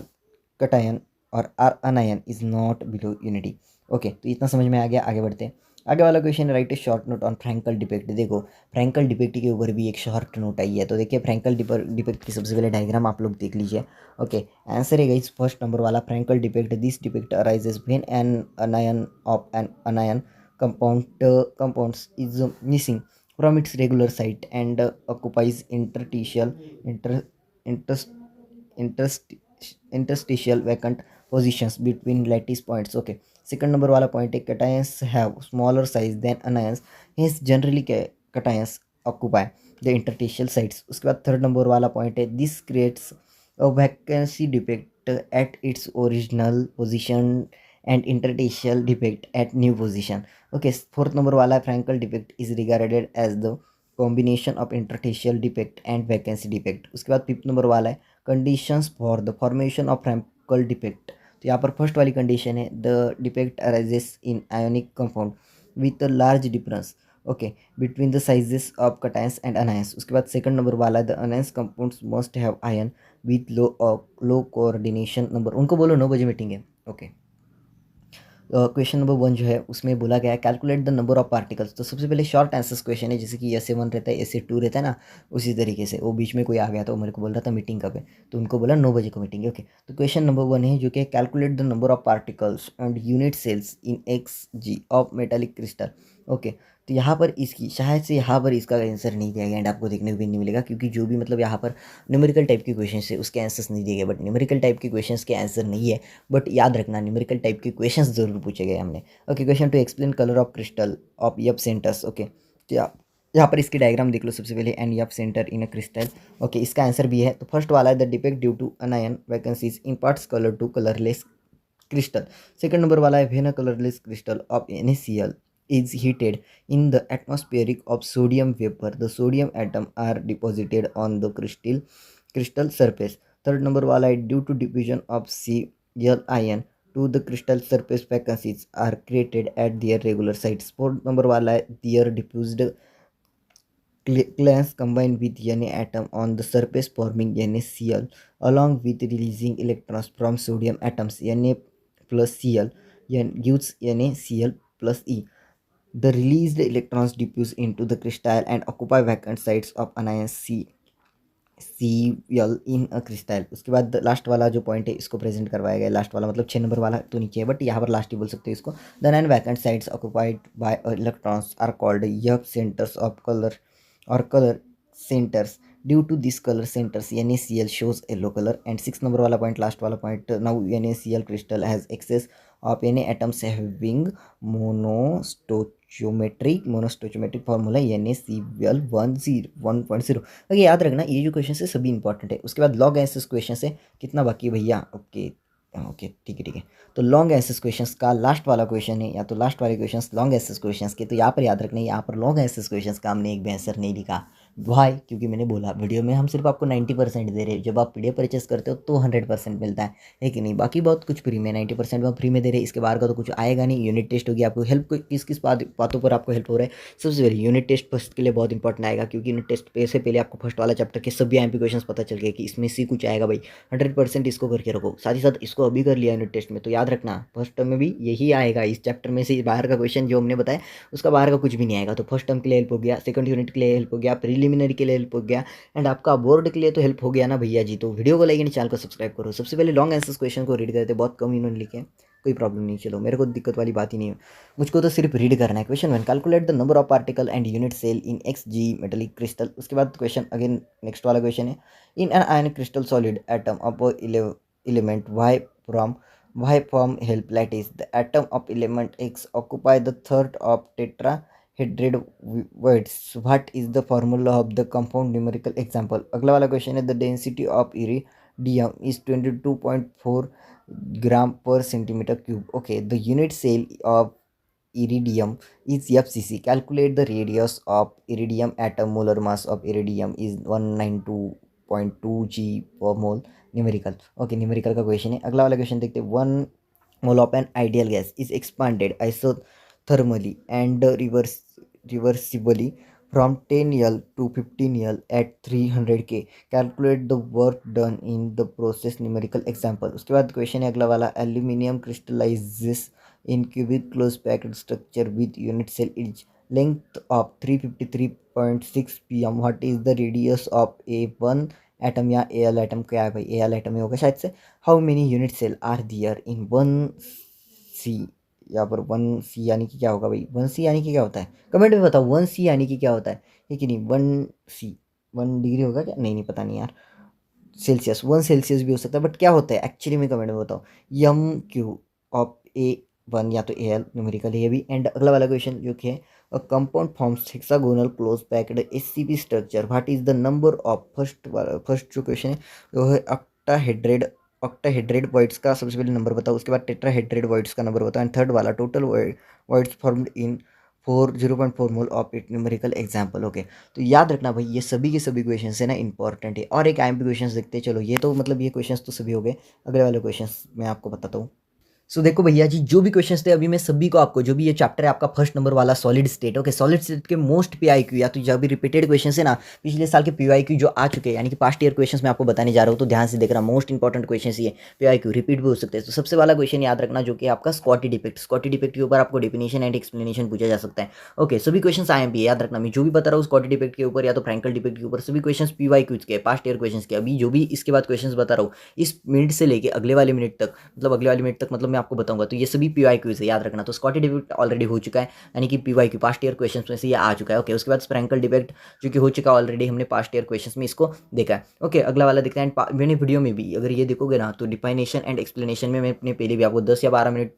cation और R anion is not below unity. Okay, तो इतना समझ में आ गया. आगे बढ़ते हैं. आगे वाला क्वेश्चन है, write short note on Frenkel defect. देखो फ्रैंकल डिफेक्ट के ऊपर भी एक शॉर्ट नोट आई है, तो देखिए फ्रैंकल डिफेक्ट की सबसे पहले डायग्राम आप लोग देख लीजिए. ओके, आंसर है गाइस फर्स्ट नंबर वाला, Frenkel defect. This defect arises when an anion of an anion compounds is missing from its regular site and occupies interstitial vacant positions between lattice points. Okay, second number वाला point है, cations have smaller size than anions, hence generally cations occupy the interstitial sites. उसके बाद third number वाला point है, this creates a vacancy defect at its original position and interstitial defect at new position. Okay, fourth number वाला है, Frenkel defect is regarded as the combination of interstitial defect and vacancy defect. उसके बाद fifth number वाला है, conditions for the formation of Frenkel defect. तो यहाँ पर first वाली कंडीशन है, the defect arises in ionic compound with a large difference okay between the sizes of cations and anions. उसके बाद सेकंड नंबर वाला है, the anions compounds must have ion with low coordination number. उनको बोलो 9 बजे meeting है. Okay, question number 1 जो है उसमें बोला गया है calculate the number of particles. तो सबसे पहले शॉर्ट आंसर्स क्वेश्चन है, जैसे कि ऐसे 1 रहता है, ऐसे 2 रहता है ना, उसी तरीके से. वो बीच में कोई आ गया तो मेरे को बोल रहा था मीटिंग कब है, तो उनको बोला 9 बजे को मीटिंग है. ओके, तो क्वेश्चन नंबर 1 है जो कि calculate the number of particles and unit cells in X G of metallic crystal. Okay, तो तो यहाँ पर इसकी शायद से यहाँ पर इसका आंसर नहीं दिया गया एंड आपको देखने को भी नहीं मिलेगा, क्योंकि जो भी मतलब यहाँ पर न्यूमेरिकल टाइप के क्वेश्चन है उसके आंसर्स नहीं दिए गए। बट न्यूमेरिकल टाइप के क्वेश्चन के आंसर नहीं है, बट याद रखना न्यूमेरिकल टाइप के क्वेश्चन जरूर पूछे गए हमने। Okay, question to explain colour of crystal of F centres. Okay, तो यहाँ पर इसकी डायग्राम देख लो सबसे पहले, and F centre in a crystal. Okay, इसका आंसर भी है। तो फर्स्ट वाला है the defect due to anion vacancies imparts colour to colourless crystal. Second number वाला है when a colorless crystal of NaCl is heated in the atmospheric of sodium vapor, the sodium atom are deposited on the crystal surface. Third number वाला है due to diffusion of Cl ion to the crystal surface, vacancies are created at their regular sites. Fourth number वाला है their diffused clans combine with Na atom on the surface forming NaCl along with releasing electrons from sodium atoms. Na plus Cl gives NaCl plus E. The released electrons diffuse into the crystal and occupy vacant sites of anion Cl in a crystal. उसके बाद last वाला जो point है इसको present करवाया गया। Last वाला मतलब 6 नंबर वाला तो नीचे है, बट यहाँ पर लास्ट ही बोल सकते हो इसको। The non vacant sites occupied by electrons are called F centres of colour or color centers. Due to this color centers, NaCl shows yellow color. And 6 number वाला point, last वाला point, now NaCl crystal has excess of Na atoms having monostoichiometric formula NaCl 1.0। Okay, याद रखना ये जो question है सभी important है। उसके बाद लॉन्ग आंसर्स क्वेश्चन है, कितना बाकी है भैया? ओके ओके, ठीक है। तो लॉन्ग आंसर्स क्वेश्चंस का लास्ट वाला क्वेश्चन है, या तो लास्ट वाले क्वेश्चंस लॉन्ग आंसर्स क्वेश्चंस के। तो यहाँ पर याद रखना, यहाँ पर लॉन्ग आंसर्स क्वेश्चंस का हमने एक भी आंसर नहीं लिखा। वाई? क्योंकि मैंने बोला वीडियो में हम सिर्फ आपको 90% दे रहे हैं। जब आप पीडीएफ परचेस करते हो तो 100% मिलता है कि नहीं? बाकी बहुत कुछ फ्री में, 90% में फ्री में दे रहे हैं। इसके बाहर का तो कुछ आएगा नहीं। यूनिट टेस्ट होगी, आपको हेल्प किस किस बातों पर आपको हेल्प हो रहा है? सबसे पहले यूनिट टेस्ट फर्स्ट के लिए बहुत इंपॉर्टेंट आएगा, क्योंकि यूनिट टेस्ट से पहले आपको फर्स्ट वाला चैप्टर के सभी आईएमपी क्वेश्चन पता चल गए कि इसमें से कुछ आएगा भाई। 100% इसको करके रखो। साथ ही साथ इसको अभी कर लिया यूनिट टेस्ट में, तो याद रखना फर्स्ट टर्म में भी यही आएगा। इस चैप्टर में से बाहर का क्वेश्चन जो हमने बताया उसका बाहर का कुछ भी नहीं आएगा। तो फर्स्ट टर्म के लिए हेल्प हो गया, सेकंड यूनिट के लिए हेल्प हो गया, प्रीलिमिनरी के लिए हेल्प हो गया, एंड आपका बोर्ड के लिए तो हेल्प हो गया ना भैया जी। तो वीडियो को लाइक एंड चैनल को सब्सक्राइब करो। सबसे पहले लॉन्ग आंसर्स क्वेश्चन को रीड करते, बहुत कम इन्होंने लिखे, कोई प्रॉब्लम नहीं। चलो, मेरे को दिक्कत वाली बात ही नहीं है, मुझको तो सिर्फ रीड करना है। Question 1, calculate the number of particle and unit cell in XG metallic crystal. उसके बाद क्वेश्चन अगेन नेक्स्ट वाला क्वेश्चन है, in an ion crystal solid atom of element Y form help lattice. The atom of element X occupy the third of tetrahedrid voids. What is the formula of the compound? Numerical example. अगला वाला question है, the density of iridium is 22.4 gram per centimeter cube. Okay, the unit cell of iridium is FCC. Calculate the radius of iridium atom. Molar mass of iridium is 192.2 g per mole. Numerical. Okay, numerical का question है। अगला वाला question देखते हैं, 1 mole of an ideal gas is expanded isothermally and reversibly from 10 L to 15 L at 300 K. Calculate the work done in the process. Numerical example. उसके बाद question है अगला वाला, aluminium crystallises in cubic close packed structure with unit cell each length of 353.6 pm. What is the radius of A1 atom या Al atom? क्या है भाई? Al atom ही होगा शायद से। How many unit cell are there in 1C? यहाँ पर 1C यानी कि क्या होगा भाई? 1C यानी कि क्या होता है? कमेंट में बताओ 1C यानी कि क्या होता है कि नहीं? 1C 1 डिग्री होगा क्या? नहीं पता नहीं यार। सेल्सियस, 1 सेल्सियस भी हो सकता है, बट क्या होता है एक्चुअली में कमेंट में बताओ। MQ ऑफ A1 या तो Al न्यूमेरिकल है ये भी। एंड अगला वाला क्वेश्चन जो कि है, a compound forms hexagonal close packed SCP structure. What is the number of first जो क्वेश्चन है वो है ऑक्टाहेड्रेड वॉइड्स का सबसे पहले नंबर बताओ। उसके बाद टेट्राहेड्रेड वॉइड्स का नंबर बताओ। एंड थर्ड वाला, total voids formed in 0.4 mole of it. Numerical example. Okay, तो याद रखना भाई ये सभी के सभी क्वेश्चन है ना इंपॉर्टेंट है। और एक आईएमपी क्वेश्चन देखते हैं। चलो, ये तो मतलब ये क्वेश्चन तो सभी हो गए। अगले वाले क्वेश्चन मैं आपको बताता हूँ। सो देखो भैया जी, जो भी क्वेश्चंस थे अभी मैं सभी को आपको, जो भी ये चैप्टर है आपका फर्स्ट नंबर वाला solid state, okay, solid state के मोस्ट PIQ या तो जो भी रिपीटेड क्वेश्चंस है ना पिछले साल के PIQ जो आ चुके हैं, यानी कि पास्ट ईयर क्वेश्चंस मैं आपको बताने जा रहा हूँ, तो ध्यान से देख रहा। मोस्ट इंपॉर्टेंट क्वेश्चन ये PIQ रिपीट भी हो सकते हैं। तो सबसे वाला क्वेश्चन याद रखना जो कि आपका स्कॉटी डिफेक्ट के ऊपर आपको डेफिनेशन एंड एक्सप्लेनेशन पूछा जा सकता है। ओके, सभी क्वेश्चन IMP याद रखना। मैं जो भी बता रहा हूँ स्कॉटी डिफेक्ट के ऊपर या तो फ्रैंकल डिफेक्ट के ऊपर सभी क्वेश्चन PYQ के, पास्ट ईयर क्वेश्चन के। अभी जो भी इसके बाद क्वेश्चन बता रहा हूँ इस मिनट से लेके अगले वाले मिनट तक, मतलब अगले वाले मिनट तक मतलब मैं आपको बताऊंगा। तो ये सभी PYQs है, याद रखना। तो स्कॉटी डिफेक्ट ऑलरेडी हो चुका है, यानी कि PYQ पास्ट ईयर क्वेश्चन में से ये आ चुका है। ओके, उसके बाद स्प्रैंकल डिफेक्ट जो कि हो चुका है ऑलरेडी, हमने पास्ट ईयर क्वेश्चन में इसको देखा है। ओके, अगला वाला देखते हैं। मैंने वीडियो में भी अगर ये देखोगे ना, तो डिफाइनेशन एंड एक्सप्लेनेशन में मैं अपने पहले भी आपको 10 या 12 मिनट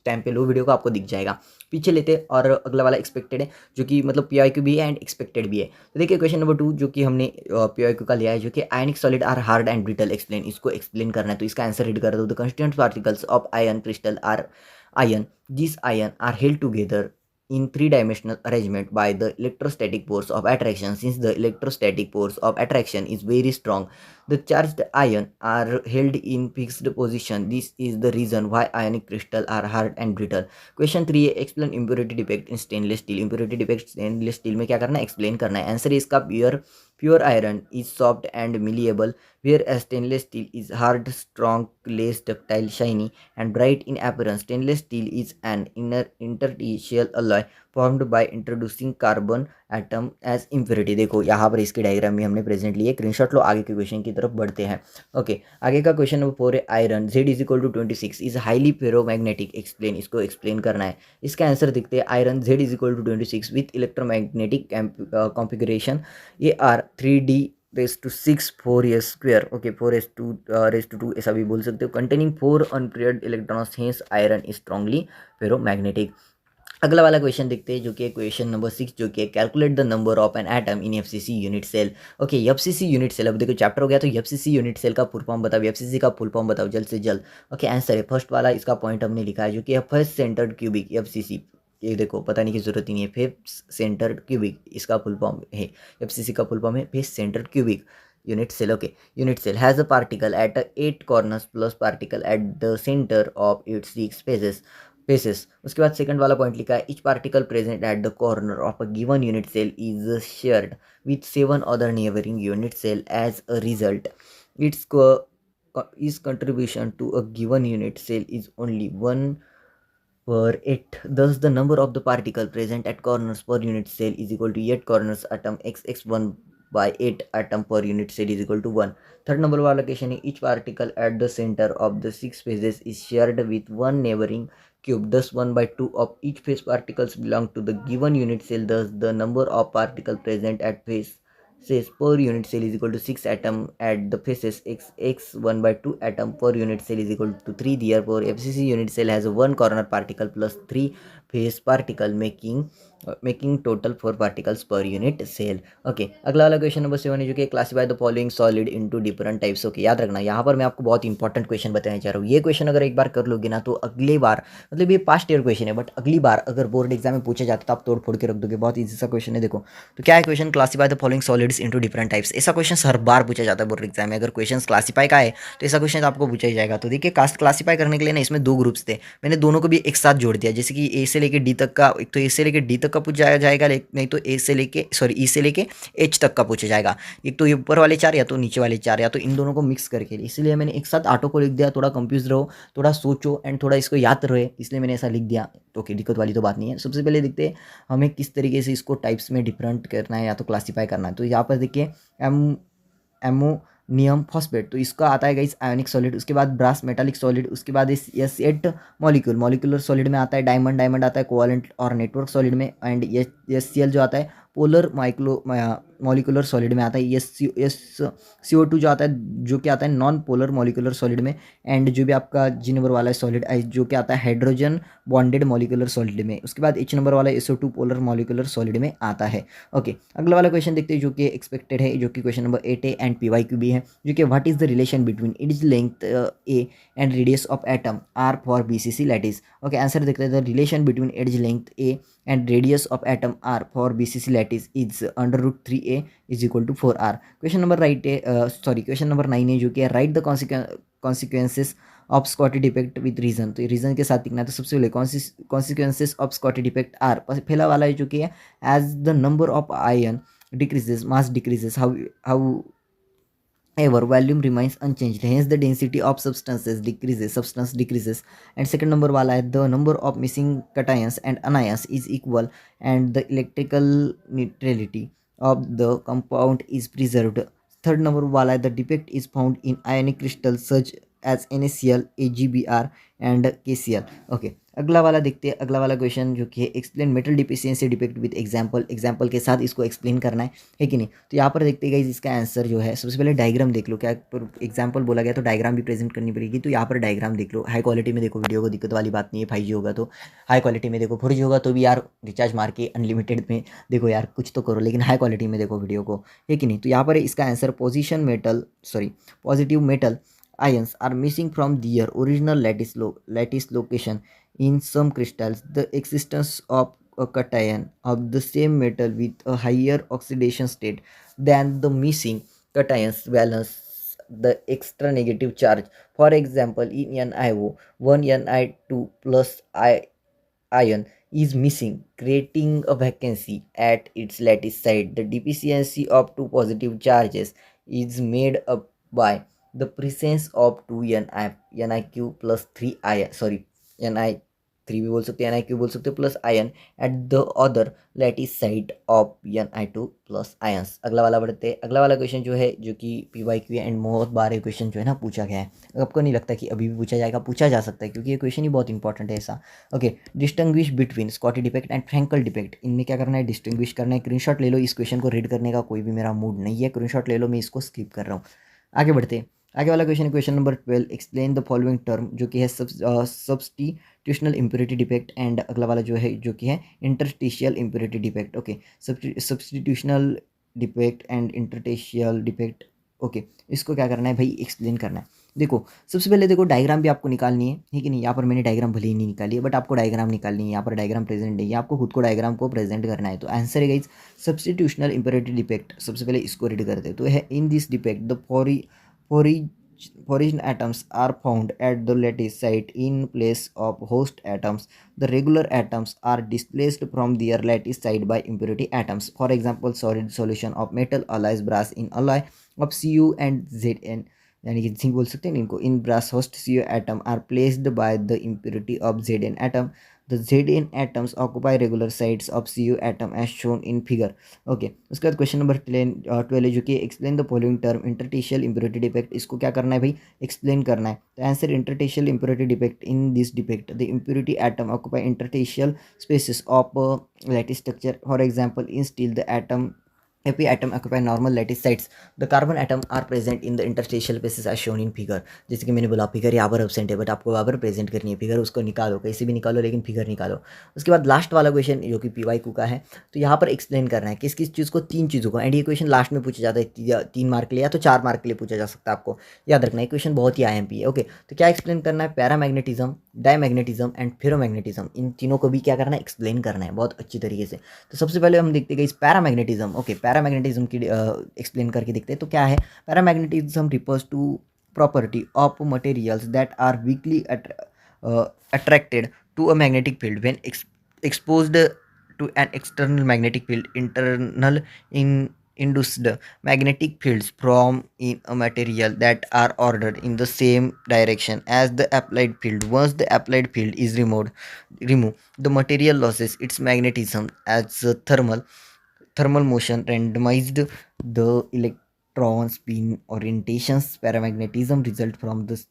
टाइम पे लो वीडियो को आपको दिख जाएगा। पीछे लेते, और अगला वाला एक्सपेक्टेड है, जो कि मतलब PYQ भी है एंड एक्सपेक्टेड भी है। तो देखिए क्वेश्चन नंबर 2 जो कि हमने PYQ का लिया है, जो कि ionic solid are hard and brittle explain, इसको एक्सप्लेन करना है। तो इसका आंसर रीड कर दो। The constituent particles of ion crystal are iron. These ions are held together in three-dimensional arrangement by the electrostatic force of attraction. Since the electrostatic force of attraction is very strong, the charged ions are held in fixed position. This is the reason why ionic crystals are hard and brittle. Question 3 है, explain impurity defect in stainless steel. Impurity defect stainless steel में क्या करना है, explain करना है। Answer है इसका pure iron is soft and malleable, whereas stainless steel is hard, strong, less ductile, shiny, and bright in appearance. Stainless steel is an interstitial alloy formed by introducing carbon atom as impurity। देखो यहाँ पर इसके diagram में हमने present लिए, screenshot लो, आगे के question की तरफ बढ़ते हैं। ओके, आगे का क्वेश्चन नंबर 4 है, iron Z is equal to 26 is highly ferromagnetic explain, इसको एक्सप्लेन करना है। इसका आंसर देखते हैं, iron Z is equal to 26 with electromagnetic configuration AR3D raise to 6 4s square. Okay, 4s2 ऐसा भी बोल सकते हो, containing 4 unpaired electrons, hence iron is strongly ferromagnetic. अगला वाला क्वेश्चन देखते हैं, जो कि क्वेश्चन नंबर 6, जो कि calculate the number of an atom in FCC unit cell. Okay, FCC unit cell, अब देखो चैप्टर हो गया, तो FCC यूनिट सेल का फुल फॉर्म बताओ, FCC का फुल फॉर्म बताओ जल्द से जल्द। ओके, आंसर है फर्स्ट वाला, इसका पॉइंट हमने लिखा है, जो कि फर्स्ट सेंटर्ड क्यूबिक FCC। ये देखो बताने की जरूरत ही नहीं है, फेस सेंटर्ड क्यूबिक इसका फुल फॉर्म है। FCC का फुल फॉर्म है face centred cubic unit cell. Okay, unit cell has a particle at 8 corners plus particle at the centre of its 6 faces. उसके बाद सेकंड वाला पॉइंट लिखा है, each particle present at the corner of a given unit cell is shared with 7 other neighbouring unit cell as a result its is contribution to a given unit cell is only 1 per 8. Thus, the number of the particle present at corners per unit cell is equal to 8 corners atom xx1 by 8 atom per unit cell is equal to 1. Third number वाला question है, each particle at the center of the 6 faces is shared with one neighboring cube. Thus, 1 by 2 of each phase particles belong to the given unit cell. Thus, the number of particles present at phase says per unit cell is equal to 6 atom at the faces x 1 by 2 atom per unit cell is equal to 3. Therefore, FCC unit cell has a 1 corner particle plus 3 phase particle making total 4 particles per unit cell. Okay, अगला वाला question number 7 है, जो कि classify the following solid into different types. Okay, याद रखना, यहाँ पर मैं आपको बहुत इंपॉर्टेंट क्वेश्चन बताने चाह रहा हूँ। ये क्वेश्चन अगर एक बार कर लोगे ना, तो अगली बार, मतलब ये पास्ट ईयर क्वेश्चन है, बट अगली बार अगर बोर्ड एग्जाम में पूछा जाता तो आप तोड़ फोड़ के रख दोगे। बहुत ईजी सा क्वेश्चन है। देखो तो क्या है question, classify the following solids into different types. ऐसा क्वेश्चन हर बार पूछा जाता है बोर्ड एग्जाम में। अगर क्वेश्चन क्लासिफाई का है तो ऐसा क्वेश्चन आपको पूछा ही जाएगा। तो देखिए, कास्ट क्लासिफाई करने के लिए ना, इसमें 2 ग्रुप्स थे, मैंने दोनों को भी एक साथ जोड़ दिया। जैसे कि ए से लेके डी तक का, एक तो ए से लेके डी तक का पूछा जाएगा, नहीं तो ए से लेके ई से लेके एच तक का पूछा जाएगा। एक तो ये ऊपर वाले 4 या तो नीचे वाले 4, या तो इन दोनों को मिक्स करके। इसलिए मैंने एक साथ ऑटो को लिख दिया, थोड़ा कंफ्यूज रहो, थोड़ा सोचो एंड थोड़ा इसको याद रहे, इसलिए मैंने ऐसा लिख दिया। तो दिक्कत वाली तो बात नहीं है। सबसे पहले देखते हैं हमें किस तरीके से इसको टाइप्स में डिफरेंट करना है या तो क्लासीफाई करना है। तो यहाँ पर देखिए, एमोनियम फॉस्फेट, तो इसका आता है गाइस आयोनिक सॉलिड। उसके बाद ब्रास मेटालिक सॉलिड, उसके बाद S8 मॉलिक्यूलर सॉलिड में आता है। डायमंड आता है कोवलेंट और नेटवर्क सॉलिड में। एंड SCl जो आता है पोलर मॉलिक्यूलर सॉलिड में आता है। CO2 जो आता है, जो कि आता है नॉन पोलर मॉलिक्यूलर सॉलिड में। एंड जो भी आपका G नंबर वाला है सॉलिड, जो कि आता है हाइड्रोजन बॉन्डेड मॉलिक्यूलर सॉलिड में। उसके बाद H नंबर वाला SO2 पोलर मॉलिक्यूलर सॉलिड में आता है। ओके, अगला वाला क्वेश्चन देखते हैं, जो कि एक्सपेक्टेड है, जो कि क्वेश्चन नंबर 8 है एंड PYQ भी है, जो कि what is the relation between its length A and radius of atom R for BCC lattice. Okay, answer देखते हैं, the relation between edge length A and radius of atom R for BCC lattice is under root 3a is equal to 4r. Question number question number 9 है, जो कि write the consequences of Schottky defect with reason. तो reason के साथ लिखना है। तो सबसे पहले consequences of Schottky defect are, पहला वाला है जो कि है, as the number of ion decreases mass decreases however ever volume remains unchanged, hence the density of substance decreases. And second number वाला है, the number of missing cations and anions is equal and the electrical neutrality of the compound is preserved. Third number वाला है, the defect is found in ionic crystals such as NaCl, AgBr and KCl। Okay, अगला वाला देखते हैं। अगला वाला question जो कि है explain metal deficiency defect with example. Example के साथ इसको एक्सप्लेन करना है कि नहीं। तो यहाँ पर देखते हैं इसका आंसर जो है, सबसे पहले डायग्राम देख लो। क्या एग्जांपल बोला गया तो डायग्राम भी प्रेजेंट करनी पड़ेगी, तो यहाँ पर डायग्राम देख लो। हाई क्वालिटी में देखो वीडियो को, दिक्कत वाली बात नहीं है। 5G होगा तो हाई क्वालिटी में देखो, 4G होगा तो भी यार रिचार्ज मार के अनलिमिटेड में देखो यार, कुछ तो करो, लेकिन हाई क्वालिटी में देखो वीडियो को, है कि नहीं। तो यहाँ पर इसका answer positive metal ions are missing from their original lattice location in some crystals. The existence of a cation of the same metal with a higher oxidation state than the missing cations balance the extra negative charge. For example, in NiO, one Ni2 plus ion is missing, creating a vacancy at its lattice site. The deficiency of two positive charges is made up by the presence of two Niq plus 3 ion, Ni3 भी बोल सकते हैं, Niq बोल सकते हो, plus ion at the other lattice side of Ni2 plus ions. अगला वाला बढ़ते हैं। अगला वाला क्वेश्चन जो है, जो कि PYQ एंड बहुत बार क्वेश्चन जो है ना पूछा गया है, आपको नहीं लगता कि अभी भी पूछा जाएगा? पूछा जा सकता है, क्योंकि ये क्वेश्चन ही बहुत इंपॉर्टेंट है ऐसा। Okay, distinguish between Schottky defect and Frenkel defect. इनमें क्या करना है? डिस्टिंग्विश करना है। स्क्रीनशॉट ले लो, इस क्वेश्चन को रीड करने का कोई भी मेरा मूड नहीं है, स्क्रीनशॉट ले लो, मैं इसको स्किप कर रहा हूँ। आगे बढ़ते हैं। आगे वाला question, question number 12, explain the following term, जो कि है सब्स्टिट्यूशनल इम्प्योरिटी डिफेक्ट एंड अगला वाला जो है, जो कि है interstitial impurity defect. Okay, substitutional defect and interstitial defect. Okay, इसको क्या करना है भाई? एक्सप्लेन करना है। देखो, सबसे पहले देखो डायग्राम भी आपको निकालनी है, ठीक है नहीं। यहाँ पर मैंने डायग्राम भले ही नहीं निकाली है, बट आपको डायग्राम निकालनी है। यहाँ पर डायग्राम प्रेजेंट नहीं है, आपको खुद को डायग्राम को प्रेजेंट करना है। तो आंसर है गाइस सब्स्टिट्यूशनल इम्प्योरिटी डिफेक्ट। सबसे पहले इसको रीड करते हैं। तो है in this defect the foreign atoms are found at the lattice site in place of host atoms. The regular atoms are displaced from their lattice site by impurity atoms. For example, solid solution of metal alloys brass in alloy of Cu and Zn, यानी कि zinc बोल सकते हैं इनको, in brass host Cu atom are placed by the impurity of Zn atom. The Zn atoms occupy regular sites of Cu atom as shown in figure. Okay, उसके बाद question number 12 है, जो कि explain the following term interstitial impurity defect. इसको क्या करना है भाई? एक्सप्लेन करना है। तो answer interstitial impurity defect, in this defect the impurity atom occupy interstitial spaces of lattice structure. For example, in steel the atom Happy atom occupy normal lattice sites. The carbon atom are present in the interstitial spaces as shown in figure. जैसे कि मैंने बोला figure यहाँ पर absent है, but आपको वहाँ पर प्रेजेंट करनी है फिगर, उसको निकालो, कैसे भी निकालो, लेकिन फिगर निकालो। उसके बाद लास्ट वाला क्वेश्चन जो कि PYQ का है, तो यहाँ पर एक्सप्लेन करना है किस किस चीज़ को, 3 चीज़ों को। एंड ये क्वेश्चन लास्ट में पूछा जाता है 3 मार्क के लिए या तो 4 मार्क के लिए पूछा जा सकता है, आपको याद रखना है। क्वेश्चन बहुत ही IMP है। ओके, तो क्या एक्सप्लेन करना है? पैरामैग्नेटिज्म, डायमैग्नेटिज्म एंड फेरोमैग्नेटिज्म, इन तीनों को भी क्या करना है? एक्सप्लेन करना है बहुत अच्छी तरीके से। तो सबसे पहले हम देखते हैं इस पैरामैग्नेटिज्म। ओके, पैरामैग्नेटिज्म की एक्सप्लेन करके देखते हैं। तो क्या है? Paramagnetism refers to property of materials that are weakly attracted to a magnetic field when exposed to an external magnetic field. Internal induced magnetic fields from in a material that are ordered in the same direction as the applied field. Once the applied field is removed, the material loses its magnetism as a thermal motion randomized the electron spin orientations. Paramagnetism result from the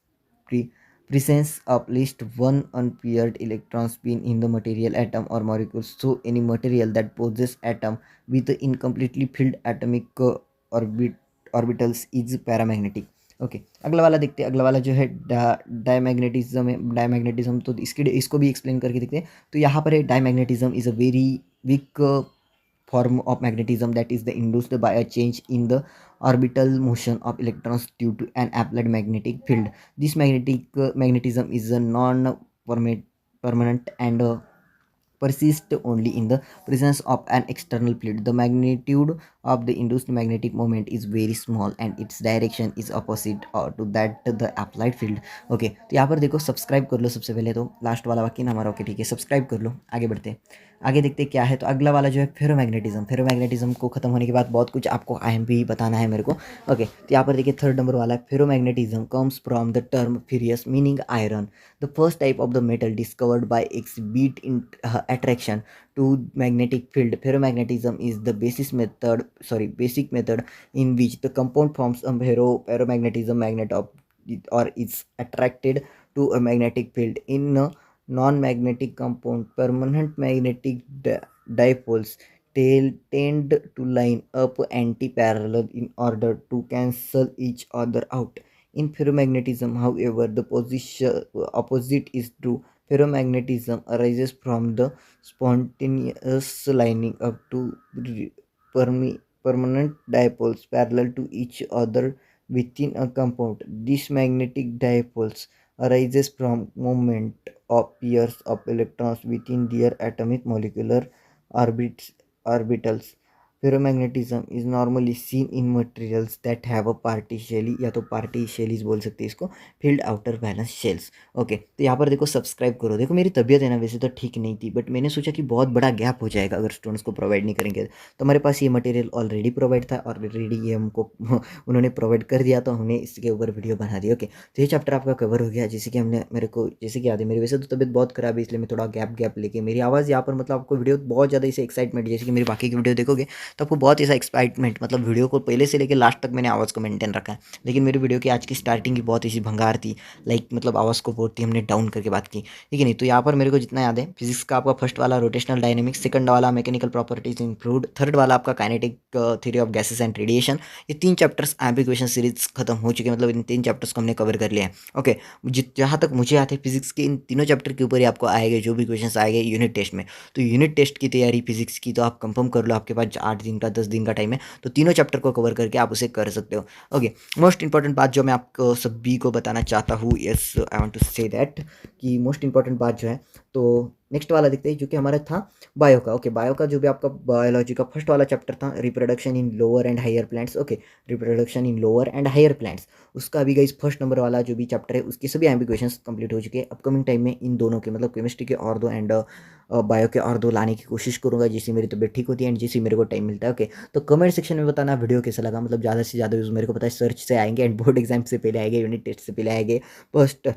presence of least one unpaired electron spin in the material atom or molecule. So any material that possesses atom with incompletely filled atomic orbitals is paramagnetic. Okay, अगला वाला देखते हैं। अगला वाला जो है diamagnetism है। Diamagnetism तो इसको भी एक्सप्लेन करके देखते हैं। तो यहाँ पर है diamagnetism is a very weak form of magnetism that is induced by a change in the orbital motion of electrons due to an applied magnetic field. This magnetism is a non-permanent and persist only in the presence of an external field. The magnitude of the induced magnetic moment is very small and its direction is opposite to that the applied field. Okay, तो यहाँ पर देखो subscribe कर लो सबसे पहले, तो last वाला वाक्य ना हमारा। ओके ठीक है, सब्सक्राइब कर लो। आगे बढ़ते हैं, आगे देखते हैं क्या है। तो अगला वाला जो है फेरोमैग्नेटिज्म। फेरोमैग्नेटिज्म को खत्म होने के बाद बहुत कुछ आपको IMP बताना है मेरे को। ओके, तो यहाँ पर देखिए थर्ड नंबर वाला है, ferromagnetism comes from the term furious meaning iron, the first type of the metal discovered by exhibit in attraction to magnetic field. Ferromagnetism is the basic method in which the compound forms a ferromagnetism magnet of or is attracted to a magnetic field. In a non-magnetic compound, permanent magnetic dipoles tend to line up anti-parallel in order to cancel each other out. In ferromagnetism, however, the opposite is true. Ferromagnetism arises from the spontaneous lining up to permanent dipoles parallel to each other within a compound. These magnetic dipoles arises from movement of pairs of electrons within their atomic molecular orbitals. Ferromagnetism is normally seen in materials that have a partially या तो partially बोल सकते हैं इसको filled outer valence shells. Okay तो यहाँ पर देखो सब्सक्राइब करो। देखो मेरी तबीयत है ना वैसे तो ठीक नहीं थी, बट मैंने सोचा कि बहुत बड़ा गैप हो जाएगा अगर स्टूडेंट्स को प्रोवाइड नहीं करेंगे। तो हमारे पास ये मटेरियल ऑलरेडी प्रोवाइड था और ऑलरेडी ये हमको उन्होंने प्रोवाइड कर दिया, तो हमने इसके ऊपर वीडियो बना दी। ओके तो ये चैप्टर आपका कवर हो गया। जैसे कि हमने मेरे को जैसे कि याद है, मेरी वैसे तो तबीयत बहुत खराब है इसलिए मैं थोड़ा गैप लेके मेरी आवाज़ यहाँ पर मतलब आपको वीडियो बहुत ज़्यादा इसे एक्साइटमेंट, जैसे कि मेरी बाकी की वीडियो देखोगे तो आपको बहुत ऐसा एक्साइटमेंट, मतलब वीडियो को पहले से लेकर लास्ट तक मैंने आवाज़ को मेंटेन रखा है। लेकिन मेरी वीडियो की आज की स्टार्टिंग ही बहुत ऐसी भंगार थी, लाइक मतलब आवाज़ को बहुत ही हमने डाउन करके बात की, ठीक है नहीं। तो यहाँ पर मेरे को जितना याद है, फिजिक्स का आपका फर्स्ट वाला रोटेशनल डायनेमिक्स, सेकंड वाला मैकेनिकल प्रॉपर्टीज इम्प्रूव्ड, थर्ड वाला आपका kinetic theory of gases and radiation, ये 3 चैप्टर्स एप्लीकेशन सीरीज खत्म हो चुके हैं। मतलब इन 3 चैप्टर्स को हमने कवर कर लिया है। ओके जहाँ तक मुझे याद है फिजिक्स के इन तीनों चैप्टर के ऊपर ही आपको आएंगे जो भी क्वेश्चन आएंगे यूनिट टेस्ट में। तो यूनिट टेस्ट की तैयारी फिजिक्स की तो आप कंफर्म कर लो, आपके पास 8 दिन का 10 दिन का टाइम है, तो तीनों चैप्टर को कवर करके आप उसे कर सकते हो। ओके मोस्ट इंपॉर्टेंट बात जो मैं आपको सभी को बताना चाहता हूँ, yes I want to say that कि मोस्ट इंपॉर्टेंट बात जो है, तो नेक्स्ट वाला देखते हैं जो कि हमारा था बायो का। ओके बायो का जो भी आपका बायोलॉजी का फर्स्ट वाला चैप्टर था, reproduction in lower and higher plants. Okay reproduction in lower and higher plants, उसका अभी गाइस फर्स्ट नंबर वाला जो भी चैप्टर है उसके सभी एम्बिक्वेशंस कंप्लीट हो चुके हैं। अपकमिंग टाइम में इन दोनों के मतलब केमिस्ट्री के और दो एंड बायो के और दो लाने की कोशिश करूँगा जैसे मेरी तबीयत ठीक होती है एंड जैसे मेरे को टाइम मिलता है। ओके तो कमेंट सेक्शन में बताना वीडियो कैसा लगा, मतलब ज़्यादा से ज़्यादा व्यूज़ मेरे को पता है सर्च से आएंगे एंड बोर्ड एग्जाम से पहले आएंगे, यूनिट टेस्ट से पहले आएंगे, फर्स्ट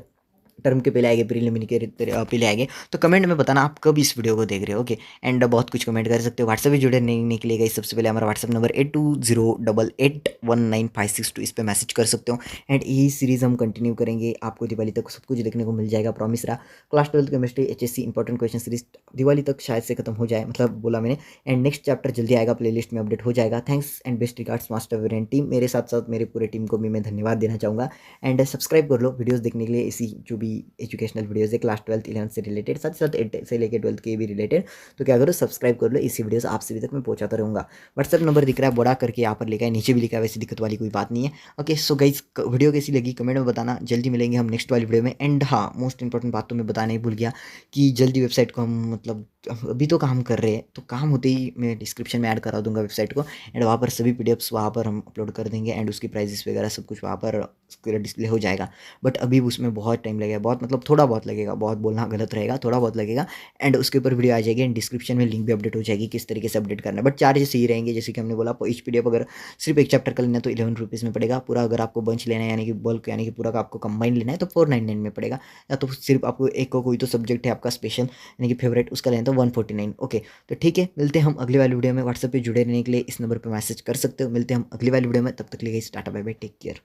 टर्म के पहले आएंगे, प्रीलिमिनरी के पहले आएंगे। तो कमेंट में बताना आप कब इस वीडियो को देख रहे हो। ओके एंड बहुत कुछ कमेंट कर सकते हो। व्हाट्सएप भी जुड़े नहीं के लिए गाइस सबसे पहले हमारा व्हाट्सएप नंबर 8208819562, इस पर मैसेज कर सकते हो। एंड यही सीरीज़ हम कंटिन्यू करेंगे, आपको दिवाली तक सब कुछ देखने को मिल जाएगा, प्रॉमिस रहा। Class 12 chemistry HSC important question series Diwali तक शायद से खत्म हो जाए, मतलब बोला मैंने। एंड नेक्स्ट चैप्टर जल्दी आएगा, प्लेलिस्ट में अपडेट हो जाएगा। Thanks and best regards master variant team, मेरे साथ साथ मेरे पूरे टीम को भी मैं धन्यवाद देना चाहूँगा। एंड सब्सक्राइब कर लो वीडियोज़ देखने के लिए, इसी जो भी एजुकेशनल वीडियोज़ है क्लास 12 11 से रिलेटेड, साथ ही साथ 8 से लेकर 12 के भी रिलेटेड। तो क्या करो सब्सक्राइब कर लो, इसी वीडियोस आप सभी तक मैं पहुंचाता रहूँगा। व्हाट्सएप नंबर दिख रहा है बड़ा करके यहाँ पर लिखा है, नीचे भी लिखा है, वैसे दिक्कत वाली कोई बात नहीं है। ओके सो गाइज वीडियो कैसी लगी कमेंट में बताना, जल्दी मिलेंगे हम नेक्स्ट वाली वीडियो में। एंड हाँ मोस्ट इंपॉर्टेंट बात तो मैं बताना ही भूल गया कि जल्दी वेबसाइट को हम मतलब अभी तो काम कर रहे हैं, तो काम होते ही मैं डिस्क्रिप्शन में ऐड करा दूंगा वेबसाइट को, एंड वहाँ पर सभी PDFs वहाँ पर हम अपलोड कर देंगे एंड उसकी प्राइजेस वगैरह सब कुछ वहाँ पर डिस्प्ले हो जाएगा। बट अभी उसमें बहुत टाइम लगेगा, बहुत मतलब थोड़ा बहुत लगेगा, बहुत बोलना गलत रहेगा, थोड़ा बहुत लगेगा। एंड उसके ऊपर वीडियो आ जाएगी एंड डिस्क्रिप्शन में लिंक भी अपडेट हो जाएगी किस तरीके से अपडेट करना है। बट चार्जेस सही रहेंगे, जैसे कि हमने बोला ईच PDF अगर सिर्फ एक चैप्टर का लेना है तो 11 रुपीज़ में पड़ेगा। पूरा अगर आपको बंच लेना है यानी कि बल्क यानी कि पूरा का आपको कंबाइन लेना है तो 499 में पड़ेगा। या तो सिर्फ आपको एक को कोई तो सब्जेक्ट है आपका स्पेशल यानी कि फेवरेट उसका लेना तो 149। ओके तो ठीक है, मिलते हैं हम अगली वाली वीडियो में। व्हाट्सएप पे जुड़े रहने के लिए इस नंबर पर मैसेज कर सकते हो। मिलते हैं हम अगली वाली वीडियो में, तब तक के लिए tata bye bye, take care.